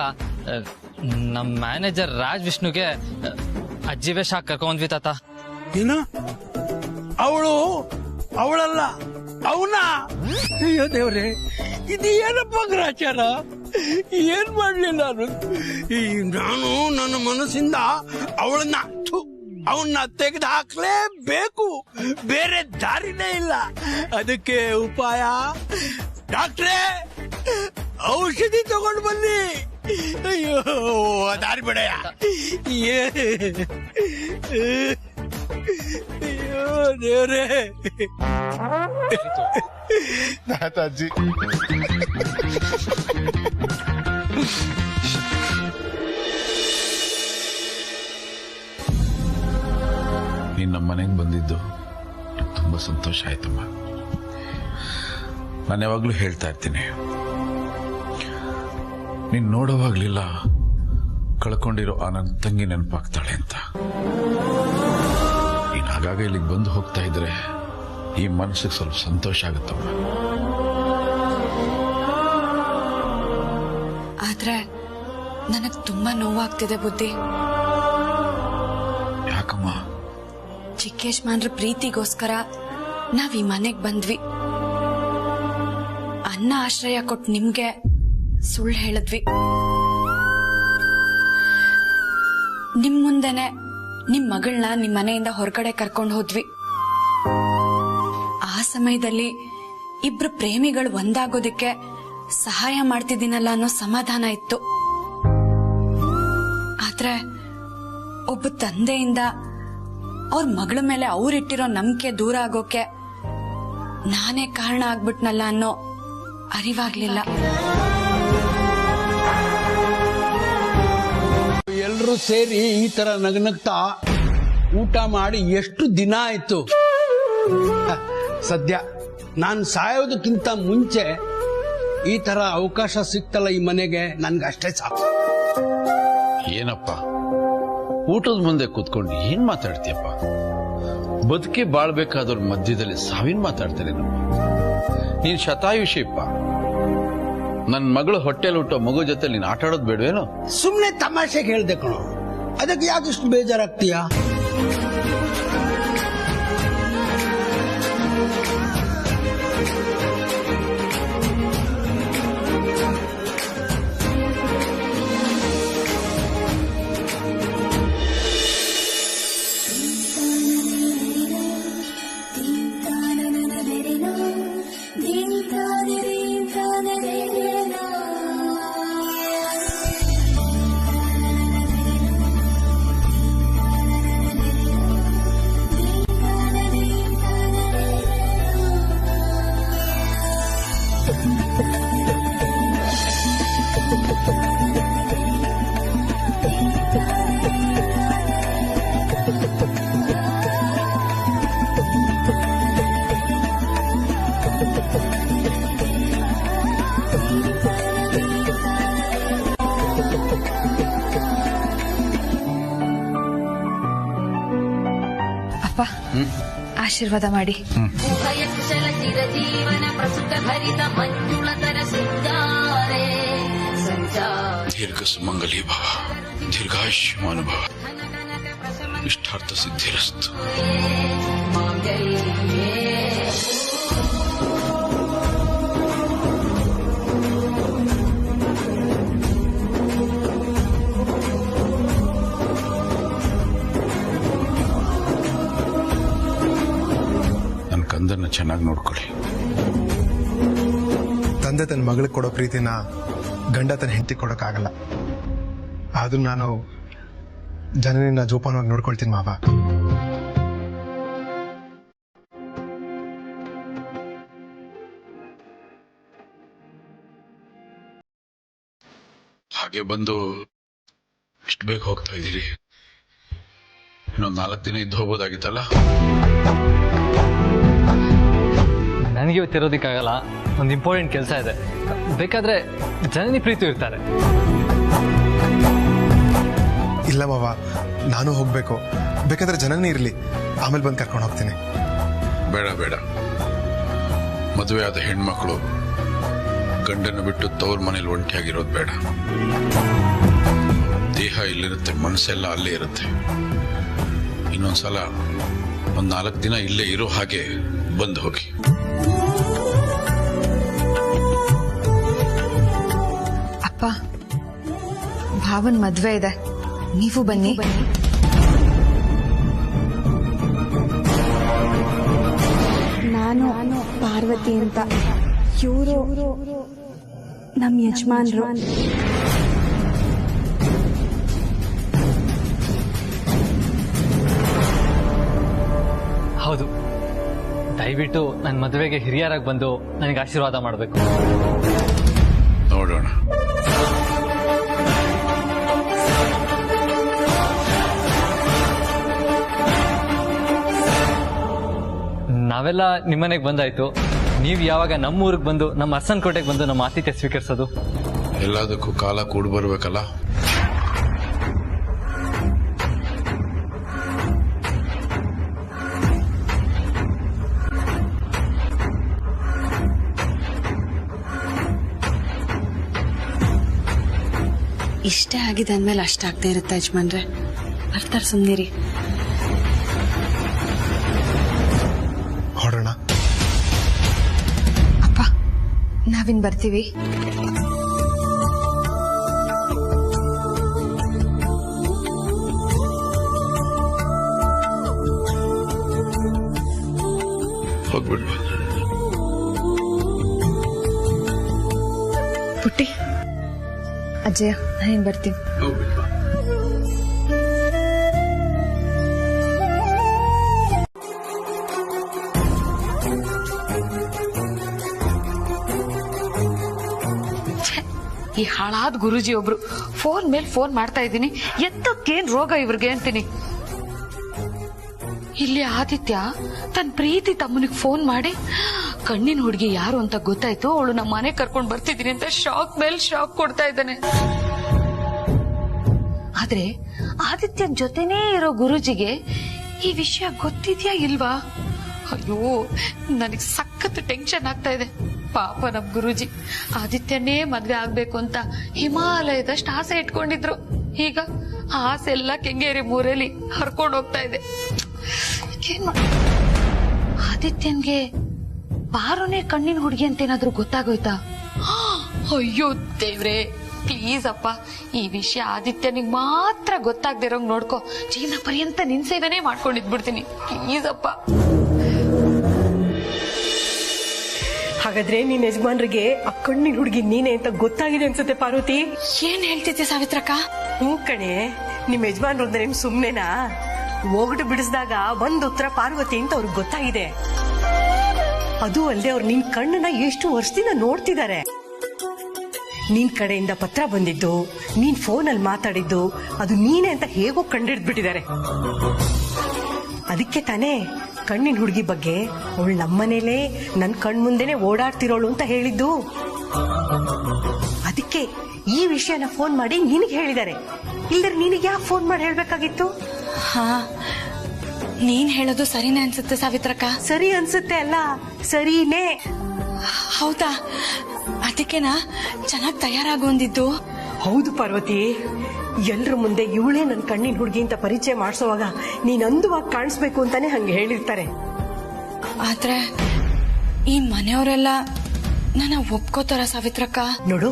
A: ನಮ್ ಮ್ಯಾನೇಜರ್ ರಾಜ್ ವಿಷ್ಣುಗೆ ಅಜ್ಜಿ ವೇಷ ಕರ್ಕೊಂಡ್ವಿ ತಾತ.
H: ಏನು ಅವಳಲ್ಲ ಅವನ? ಅಯ್ಯೋ ದೇವ್ರೆ, ಇದು ಏನಪ್ಪ ಗ್ರಾಚಾರ? ಏನ್ ಮಾಡ್ಲಿ ನಾನು ನನ್ನ ಮನಸ್ಸಿಂದ ಅವನ್ನ ತೆಗೆದು ಹಾಕ್ಲೇಬೇಕು, ಬೇರೆ ದಾರಿನೇ ಇಲ್ಲ. ಅದಕ್ಕೆ ಉಪಾಯ, ಡಾಕ್ಟ್ರೇ ಔಷಧಿ ತಗೊಂಡು ಬನ್ನಿ. ಅಯ್ಯೋ ದಾರಿ ಬಿಡಯ್ಯ. ಅಯ್ಯೋ ದೇವ್ರೇ.
F: ಅಜ್ಜಿ
K: ನೀನ್ ನಮ್ಮ ಮನೆಗೆ ಬಂದಿದ್ದು ತುಂಬಾ ಸಂತೋಷ ಆಯ್ತಮ್ಮ. ನಾನು ಯಾವಾಗ್ಲೂ ಹೇಳ್ತಾ ಇರ್ತೀನಿ, ನೀನ್ ನೋಡೋವಾಗ್ಲಿಲ್ಲ ಕಳ್ಕೊಂಡಿರೋ ಆ ನನ್ನ ತಂಗಿ ನೆನಪಾಗ್ತಾಳೆ ಅಂತ. ನೀನ್ ಆಗಾಗ ಇಲ್ಲಿಗೆ ಬಂದು ಹೋಗ್ತಾ ಇದ್ರೆ ಈ ಮನಸ್ಸಿಗೆ ಸ್ವಲ್ಪ ಸಂತೋಷ ಆಗುತ್ತಮ್ಮ.
B: ಆದ್ರೆ ನನಗ್ ತುಂಬಾ ನೋವಾಗ್ತಿದೆ ಬುದ್ಧಿ.
K: ಯಾಕಮ್ಮ?
B: ಚಿಕ್ಕೇಶ್ಮಾನ್ರ ಪ್ರೀತಿಗೋಸ್ಕರ ನಾವ್ ಈ ಮನೆಗ್ ಬಂದ್ವಿ. ಅನ್ನ ಆಶ್ರಯ ಕೊಟ್ಟು ನಿಮ್ಗೆ ಸುಳ್ಳು ಹೇಳಿದ್ವಿ. ನಿಮ್ ಮುಂದೆನೆ ನಿಮ್ ಮಗಳನ್ನ ನಿಮ್ ಮನೆಯಿಂದ ಹೊರಗಡೆ ಕರ್ಕೊಂಡು ಹೋದ್ವಿ. ಆ ಸಮಯದಲ್ಲಿ ಇಬ್ರು ಪ್ರೇಮಿಗಳು ಒಂದಾಗೋದಕ್ಕೆ ಸಹಾಯ ಮಾಡ್ತಿದ್ದೀನಲ್ಲ ಅನ್ನೋ ಸಮಾಧಾನ ಇತ್ತು. ಆದ್ರೆ ಒಬ್ಬ ತಂದೆಯಿಂದ ಅವ್ರ ಮಗಳ ಮೇಲೆ ಅವ್ರಿಟ್ಟಿರೋ ನಂಬಿಕೆ ದೂರ ಆಗೋಕೆ ನಾನೇ ಕಾರಣ ಆಗ್ಬಿಟ್ನಲ್ಲ ಅನ್ನೋ ಅರಿವಾಗ್ಲಿಲ್ಲ.
H: ಎಲ್ರೂ ಸೇರಿ ಈ ತರ ನಗನಗ್ತಾ ಊಟ ಮಾಡಿ ಎಷ್ಟು ದಿನ ಆಯ್ತು. ಸದ್ಯ ನಾನು ಸಾಯೋದಕ್ಕಿಂತ ಮುಂಚೆ ಈ ತರ ಅವಕಾಶ ಸಿಕ್ತಲ್ಲ ಈ ಮನೆಗೆ, ನನ್ಗಷ್ಟೇ ಸಾಕು.
K: ಏನಪ್ಪ ಊಟದ ಮುಂದೆ ಕೂತ್ಕೊಂಡು ಏನ್ ಮಾತಾಡ್ತೀಯಪ್ಪ? ಬದುಕಿ ಬಾಳ್ಬೇಕಾದವ್ರ ಮಧ್ಯದಲ್ಲಿ ಸಾವಿನ ಮಾತಾಡ್ತಾರೆ ನಮ್ಮ. ನೀನ್ ಶತಾಯುಷಿಪ್ಪ. ನನ್ ಮಗಳು ಹೊಟ್ಟೆಲ್ ಹುಟ್ಟೋ ಮಗು ಜೊತೆ ನೀನ್ ಆಟ ಆಡೋದ್ ಬೇಡವೇನೋ?
H: ಸುಮ್ನೆ ತಮಾಷೆಗೆ ಹೇಳ್ದೆ ಕಣೋ, ಅದಕ್ಕೆ ಯಾಕಿಷ್ಟು ಬೇಜಾರಾಗ್ತೀಯ?
E: ಆಶೀರ್ವಾದ ಮಾಡಿ.
K: ದೀರ್ಘ ಸುಮಂಗಲಿ ಭವ, ದೀರ್ಘಾಯುಷ್ಮಾನು ಭವ, ಇಷ್ಟಾರ್ಥ ಸಿದ್ಧಿರಸ್ತು. ನನ್ನ ಕಂದನ್ನ ಚೆನ್ನಾಗಿ ನೋಡ್ಕೊಳ್ಳಿ.
F: ತಂದೆ ತನ್ನ ಮಗಳಿಗೆ ಕೊಡೋ ಪ್ರೀತಿನ ಗಂಡ ತನ್ನ ಹೆಂಡತಿ ಕೊಡೋಕ್ಕಾಗಲ್ಲ. ಆದ್ರೂ ನಾನು ಜನನಿನ ಜೋಪಾನವಾಗಿ ನೋಡ್ಕೊಳ್ತೀನಿ ಮಾವ.
K: ಹಾಗೆ ಬಂದು ಇಷ್ಟು ಬೇಗ ಹೋಗ್ತಾ ಇದ್ದೀರಿ. ಇನ್ನೊಂದು 4 ದಿನ ಇದ್ದು ಹೋಗ್ಬೋದಾಗಿತ್ತಲ್ಲ.
A: ನನಗೆ ಇವತ್ತಿರೋದಕ್ಕಾಗಲ್ಲ, ಒಂದು ಇಂಪಾರ್ಟೆಂಟ್ ಕೆಲಸ ಇದೆ. ಬೇಕಾದ್ರೆ ಜನನಿ ಪ್ರೀತಿ ಇರ್ತಾರೆ.
F: ಇಲ್ಲ ಮಾವ, ನಾನು ಹೋಗ್ಬೇಕು. ಬೇಕಾದ್ರೆ ಜನನೇ ಇರ್ಲಿ, ಆಮೇಲೆ ಬಂದು ಕರ್ಕೊಂಡು ಹೋಗ್ತೀನಿ.
K: ಬೇಡ ಬೇಡ, ಮದುವೆ ಆದ ಹೆಣ್ಮಕ್ಳು ಗಂಡನ ಬಿಟ್ಟು ತವ್ರ ಮನೇಲಿ ಒಂಟಿಯಾಗಿರೋದು ಬೇಡ. ದೇಹ ಇಲ್ಲಿರುತ್ತೆ, ಮನಸ್ಸೆಲ್ಲ ಅಲ್ಲೇ ಇರುತ್ತೆ. ಇನ್ನೊಂದ್ಸಲ ಒಂದು 4 ದಿನ ಇಲ್ಲೇ ಇರೋ ಹಾಗೆ ಬಂದು ಹೋಗಿ.
E: ಅಪ್ಪ, ಭಾವನ್ ಮದ್ವೆ ಇದೆ, ನೀವು ಬನ್ನಿ.
C: ನಾನು ಪಾರ್ವತಿ ಅಂತ, ಇವರು ನಮ್ಮ ಯಜಮಾನ್ರು.
A: ಹೌದು, ದಯವಿಟ್ಟು ನನ್ನ ಮದುವೆಗೆ ಹಿರಿಯರಾಗಿ ಬಂದು ನನಗೆ ಆಶೀರ್ವಾದ ಮಾಡಬೇಕು.
K: ನೋಡೋಣ.
A: ನಾವೆಲ್ಲ ನಿಮ್ಮನೆಗೆ ಬಂದಾಯ್ತು, ನೀವು ಯಾವಾಗ ನಮ್ಮ ಊರಿಗೆ ಬಂದು ನಮ್ಮ ಅರಸನಕೋಟೆಗೆ ಬಂದು ನಮ್ಮ ಆತಿಥ್ಯ ಸ್ವೀಕರಿಸೋದು?
K: ಎಲ್ಲದಕ್ಕೂ ಕಾಲ ಕೂಡಿ ಬರ್ಬೇಕಲ್ಲ.
C: ಇಷ್ಟೇ ಆಗಿದೆ ಅಂದ್ಮೇಲೆ ಅಷ್ಟಾಗ್ತಾ ಇರುತ್ತೆ ಯಜಮಾನ್ರೆ. ಬರ್ತಾರೆ, ಸುಮ್ಮನಿರಿ.
F: ಹೊರಡೋಣ.
E: ಅಪ್ಪ, ನಾವಿನ್ ಬರ್ತೀವಿ.
K: ಹೋಗ್ಬಿಡ್ಬ
E: ಪುಟ್ಟಿ, ಅಜ್ಜಯ್ಯ, ನಾನೇನ್ ಬರ್ತೀವಿ.
N: ಈ ಹಾಳಾದ ಗುರುಜಿ ಒಬ್ರು ಫೋನ್ ಮೇಲೆ ಫೋನ್ ಮಾಡ್ತಾ ಇದ್ದೀನಿ, ಎತ್ತಕ್ಕೇನ್ ರೋಗ ಇವ್ರಿಗೆ ಅಂತೀನಿ. ಇಲ್ಲಿ ಆದಿತ್ಯ ತನ್ನ ಪ್ರೀತಿ ತಮ್ಮನಿಗೆ ಫೋನ್ ಮಾಡಿ ಕಣ್ಣಿನ ಹುಡುಗಿ ಯಾರು ಅಂತ ಗೊತ್ತಾಯ್ತು, ಅವಳು ನಮ್ಮ ಮನೆ ಕರ್ಕೊಂಡ್ ಬರ್ತಿದ್ದೀನಿ ಅಂತ ಶಾಕ್ ಮೇಲೆ ಶಾಕ್ ಕೊಡ್ತಾ ಇದ್ದಾನೆ. ಆದ್ರೆ ಆದಿತ್ಯನ್ ಜೊತೆನೇ ಇರೋ ಗುರುಜಿಗೆ ಈ ವಿಷಯ ಗೊತ್ತಿದ್ಯಾ ಇಲ್ವಾ? ಅಯ್ಯೋ, ನನಗ್ ಸಖತ್ ಟೆನ್ಷನ್ ಆಗ್ತಾ ಇದೆ. ಪಾಪ ನಮ್ ಗುರುಜಿ ಆದಿತ್ಯನೇ ಮದ್ವೆ ಆಗ್ಬೇಕು ಅಂತ ಹಿಮಾಲಯದಷ್ಟು ಆಸೆ ಇಟ್ಕೊಂಡಿದ್ರು. ಈಗ ಆ ಆಸೆ ಎಲ್ಲ ಕೆಂಗೇರಿ ಮೂರಲ್ಲಿ ಹರ್ಕೊಂಡು ಹೋಗ್ತಾ ಇದೆ. ಆದಿತ್ಯನ್ಗೆ ಬಾರುನೇ ಕಣ್ಣಿನ ಹುಡುಗಿ ಅಂತ ಏನಾದ್ರು ಗೊತ್ತಾಗೋಯ್ತಾ? ಅಯ್ಯೋ ದೇವ್ರೆ, ಪ್ಲೀಸ್ ಅಪ್ಪ, ಈ ವಿಷಯ ಆದಿತ್ಯನಿಗೆ ಮಾತ್ರ ಗೊತ್ತಾಗ್ದಿರೋಂಗ್ ನೋಡ್ಕೋ. ಜೀವನ ಪರ್ಯಂತ ನಿನ್ ಸೇವೆನೇ ಮಾಡ್ಕೊಂಡಿದ್ಬಿಡ್ತೀನಿ, ಪ್ಲೀಸ್ ಅಪ್ಪ.
G: ಹಾಗಾದ್ರೆ ನಿನ್ ಯಜಮಾನ್ರಿಗೆ ಆ ಕಣ್ಣಿನ ಹುಡುಗಿ ನೀನೆ ಅಂತ ಗೊತ್ತಾಗಿದೆ ಅನ್ಸುತ್ತೆ ಪಾರ್ವತಿ.
N: ಏನ್ ಹೇಳ್ತಿದ್ದೆ ಸಾವಿತ್ರಕ್ಕ?
G: ಹ್ಞೂ ಕಣೆ, ನಿಮ್ ಯಜಮಾನ್ರು ಅಂದ್ರೆ ನಿಮ್ ಸುಮ್ನೆನಾ? ಒಗಟು ಬಿಡಿಸಿದಾಗ ಒಂದ್ ಉತ್ತರ ಪಾರ್ವತಿ ಅಂತ ಅವ್ರಿಗೆ ಗೊತ್ತಾಗಿದೆ. ಅದು ಅಲ್ಲದೆ ಅವ್ರು ನಿನ್ ಕಣ್ಣನ್ನ ಎಷ್ಟು ವರ್ಷದಿಂದ ನೋಡ್ತಿದ್ದಾರೆ. ನಿನ್ ಕಡೆಯಿಂದ ಪತ್ರ ಬಂದಿದ್ದು, ನೀನ್ ಫೋನಲ್ಲಿ ಮಾತಾಡಿದ್ದು ಅದು ನೀನೆ ಅಂತ ಹೇಗೋ ಕಂಡಿಡ್ದ್ಬಿಟ್ಟಿದ್ದಾರೆ. ಅದಕ್ಕೆ ತಾನೇ ಕಣ್ಣಿನ ಹುಡುಗಿ ಬಗ್ಗೆ ಅವಳು ನಮ್ಮನೇಲೇ ನನ್ ಕಣ್ ಮುಂದೆನೆ ಓಡಾಡ್ತಿರೋಳು ಅಂತ ಹೇಳಿದ್ದು. ಅದಕ್ಕೆ ಈ ವಿಷಯನ ಫೋನ್ ಮಾಡಿ ನಿನಗೆ ಹೇಳಿದ್ದಾರೆ. ಇಲ್ದ್ರೆ ನಿನಗೆ ಯಾಕೆ ಫೋನ್ ಮಾಡಿ ಹೇಳ್ಬೇಕಾಗಿತ್ತು?
C: ಹಾ,
B: ನೀನ್ ಹೇಳೋದು ಸರಿನೇ ಅನ್ಸುತ್ತೆ ಸಾವಿತ್ರಕ್ಕ.
G: ಸರಿ ಅನ್ಸುತ್ತೆ ಅಲ್ಲ, ಸರಿನೇ.
B: ಹೌದಾ? ಅದಕ್ಕೆನಾ ಚೆನ್ನಾಗಿ ತಯಾರಾಗೊಂದಿದ್ದು?
G: ಹೌದು ಪಾರ್ವತಿ, ಎಲ್ರ ಮುಂದೆ ಇವಳೇ ನನ್ನ ಕಣ್ಣಿನ ಹುಡುಗಿ ಅಂತ ಪರಿಚಯ ಮಾಡಿಸುವಾಗ ನೀನ್ ಅಂದವಾಗಿ ಕಾಣಿಸ್ಬೇಕು ಅಂತಾನೆ ಹಂಗೆ ಹೇಳಿರ್ತಾರೆ.
B: ಆದ್ರೆ ಈ ಮನೆಯವರೆಲ್ಲ ನನ್ನ ಒಪ್ಕೋತಾರ ಸಾವಿತ್ರಕ್ಕ?
G: ನೋಡು,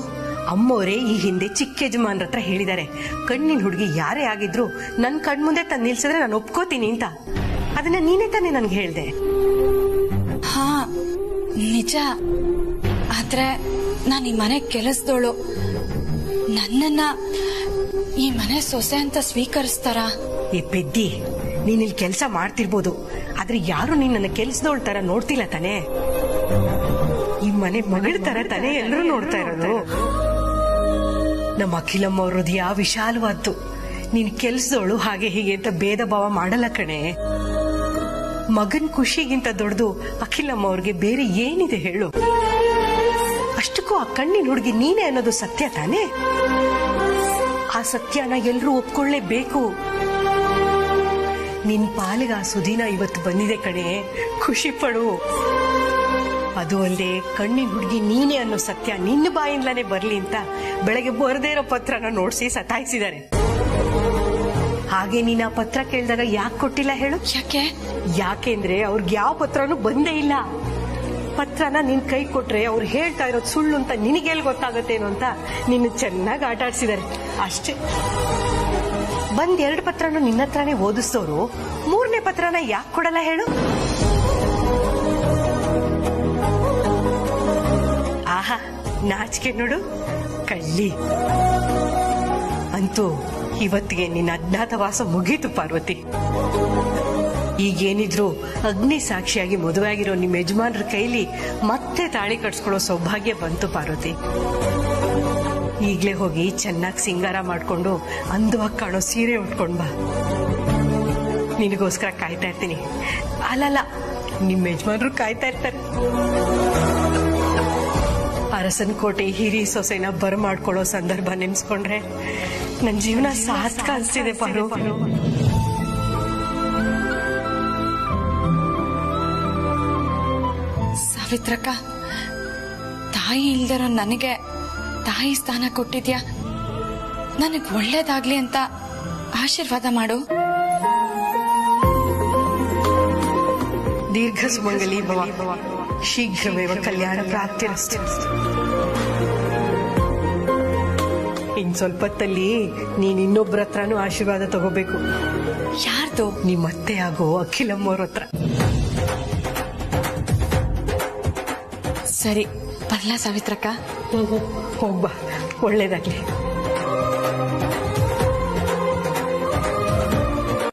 G: ಅಮ್ಮವರೇ ಈ ಹಿಂದೆ ಚಿಕ್ಕ ಯಜಮಾನ್ರ ಹತ್ರ ಹೇಳಿದ್ದಾರೆ, ಕಣ್ಣಿನ ಹುಡುಗಿ ಯಾರೇ ಆಗಿದ್ರು ನನ್ ಕಣ್ ಮುಂದೆ ತಂದು ನಿಲ್ಸಿದ್ರೆ ನಾನು ಒಪ್ಕೋತೀನಿ ಅಂತ. ಅದನ್ನ ನೀನೇ ತಾನೇ ನನ್ಗೆ ಹೇಳ್ದೆ.
B: ಹಾ ನಿಜ. ಆದ್ರೆ ನಾನು ಈ ಮನೆ ಕೆಲಸದೋಳು. ನನ್ನನ್ನ ಈ ಮನೆ ಸೊಸೆ ಅಂತ ಸ್ವೀಕರಿಸ್ತಾರ?
G: ಈ ಪೆದ್ದಿ, ನೀನ್ ಇಲ್ಲಿ ಕೆಲಸ ಮಾಡ್ತಿರ್ಬೋದು, ಆದ್ರೆ ಯಾರು ನಿನ್ನ ಕೆಲ್ಸದೋಳ್ ತರ ನೋಡ್ತಿಲ್ಲ ತಾನೆ. ಈ ಮನೆ ಮಗಳ ತರ ತಾನೆ ಎಲ್ಲರೂ ನೋಡ್ತಾ ಇರೋದು. ನಮ್ಮ ಅಖಿಲಮ್ಮ ಅವ್ರ ಹೃದಯ ವಿಶಾಲವಾದ್ದು. ನೀನ್ ಕೆಲ್ಸದೋಳು ಹಾಗೆ ಹೀಗೆ ಅಂತ ಭೇದ ಭಾವ ಮಾಡಲ್ಲ ಕಣೆ. ಮಗನ್ ಖುಷಿಗಿಂತ ದೊಡ್ಡದು ಅಖಿಲಮ್ಮ ಅವ್ರಿಗೆ ಬೇರೆ ಏನಿದೆ ಹೇಳು. ಅಷ್ಟಕ್ಕೂ ಆ ಕಣ್ಣಿನ ಹುಡುಗಿ ನೀನೇ ಅನ್ನೋದು ಸತ್ಯ ತಾನೆ. ಆ ಸತ್ಯನ ಎಲ್ರೂ ಒಪ್ಕೊಳ್ಳೇಬೇಕು. ನಿನ್ ಪಾಲಿಗೆ ಆ ಸುದಿನ ಇವತ್ತು ಬಂದಿದೆ ಕಣೆ, ಖುಷಿ ಪಡು. ಅದು ಅಲ್ಲದೆ ಕಣ್ಣಿನ ಹುಡುಗಿ ನೀನೇ ಅನ್ನೋ ಸತ್ಯ ನಿನ್ನ ಬಾಯಿಂದಲೇ ಬರ್ಲಿ ಅಂತ ಬೆಳಗ್ಗೆ ಬರದೇ ಇರೋ ಪತ್ರನ ನೋಡ್ಸಿ ಸತಾಯಿಸಿದ್ದಾರೆ. ಹಾಗೆ ನೀನ್ ಆ ಪತ್ರ ಕೇಳಿದಾಗ ಯಾಕೆ ಕೊಟ್ಟಿಲ್ಲ ಹೇಳು? ಯಾಕೆಂದ್ರೆ ಅವ್ರಿಗೆ ಯಾವ ಪತ್ರನೂ ಬಂದೇ ಇಲ್ಲ. ಪತ್ರನ ನಿನ್ ಕೈ ಕೊಟ್ರೆ ಅವ್ರು ಹೇಳ್ತಾ ಇರೋದು ಸುಳ್ಳು ಅಂತ ನಿನಗೆಲ್ ಗೊತ್ತಾಗತ್ತೇನೋ ಅಂತ ನಿನ್ನ ಚೆನ್ನಾಗಿ ಆಟ ಆಡ್ಸಿದ್ದಾರೆ ಅಷ್ಟೇ. ಬಂದ್ 2 ಪತ್ರನೂ ನಿನ್ನ ಹತ್ರನೇ ಓದಿಸ್ತವ್ರು 3ನೇ ಪತ್ರನ ಯಾಕೆ ಕೊಡಲ್ಲ ಹೇಳು? ಆಹಾ, ನಾಚಿಕೆ ನೋಡು ಕಳ್ಳಿ. ಅಂತೂ ಇವತ್ತಿಗೆ ನಿನ್ನ ಅಜ್ಞಾತವಾಸ ಮುಗೀತು ಪಾರ್ವತಿ. ಈಗೇನಿದ್ರು ಅಗ್ನಿ ಸಾಕ್ಷಿಯಾಗಿ ಮದುವೆ ಆಗಿರೋ ನಿಮ್ಮ ಯಜಮಾನ್ರ ಕೈಲಿ ಮತ್ತೆ ತಾಳಿ ಕಟ್ಸ್ಕೊಳ್ಳೋ ಸೌಭಾಗ್ಯ ಬಂತು ಪಾರ್ವತಿ. ಈಗ್ಲೇ ಹೋಗಿ ಚೆನ್ನಾಗಿ ಸಿಂಗಾರ ಮಾಡ್ಕೊಂಡು ಅಂದವಾಗಿ ಕಾಣೋ ಸೀರೆ ಉಟ್ಕೊಂಡ್ ಬಾ. ನಿನಗೋಸ್ಕರ ಕಾಯ್ತಾ ಇರ್ತೀನಿ. ಅಲ್ಲಲ್ಲ, ನಿಮ್ಮ ಯಜಮಾನ್ರು ಕಾಯ್ತಾ ಇರ್ತಾರೆ. ಅರಸನಕೋಟೆ ಹಿರಿ ಸೊಸೆನ ಬರಮಾಡ್ಕೊಳ್ಳೋ ಸಂದರ್ಭ ನೆನ್ಸ್ಕೊಂಡ್ರೆ ನನ್ನ ಜೀವನ ಸಾರ್ಥಕ ಅನ್ಸ್ತಿದೆ ಪಾರು.
B: ಸಾವಿತ್ರಕ್ಕ, ತಾಯಿ ಇಲ್ದಿರೋ ನನಗೆ ತಾಯಿ ಸ್ಥಾನ ಕೊಟ್ಟಿದ್ಯಾ. ನನಗ್ ಒಳ್ಳೇದಾಗ್ಲಿ ಅಂತ ಆಶೀರ್ವಾದ ಮಾಡು.
G: ದೀರ್ಘ ಸುಮಂಗಲಿ ಭವ, ಶೀಘ್ರವೇವ ಕಲ್ಯಾಣ ಪ್ರಾಪ್ತಿರಸ್ತು. ಇನ್ ಸ್ವಲ್ಪ ಹೊತ್ತಲ್ಲಿ ನೀನ್ ಇನ್ನೊಬ್ಬರ ಹತ್ರನೂ ಆಶೀರ್ವಾದ ತಗೋಬೇಕು.
B: ಯಾರ್ದು?
G: ನಿಮ್ಮತ್ತೆ ಆಗೋ ಅಖಿಲಮ್ಮವ್ರ ಹತ್ರ.
B: ಸರಿ, ಬರ್ಲಾ ಸಾವಿತ್ರಕ್ಕ?
G: ಹೋಗ್ಬಾ, ಒಳ್ಳೇದಾಗ್ಲಿ.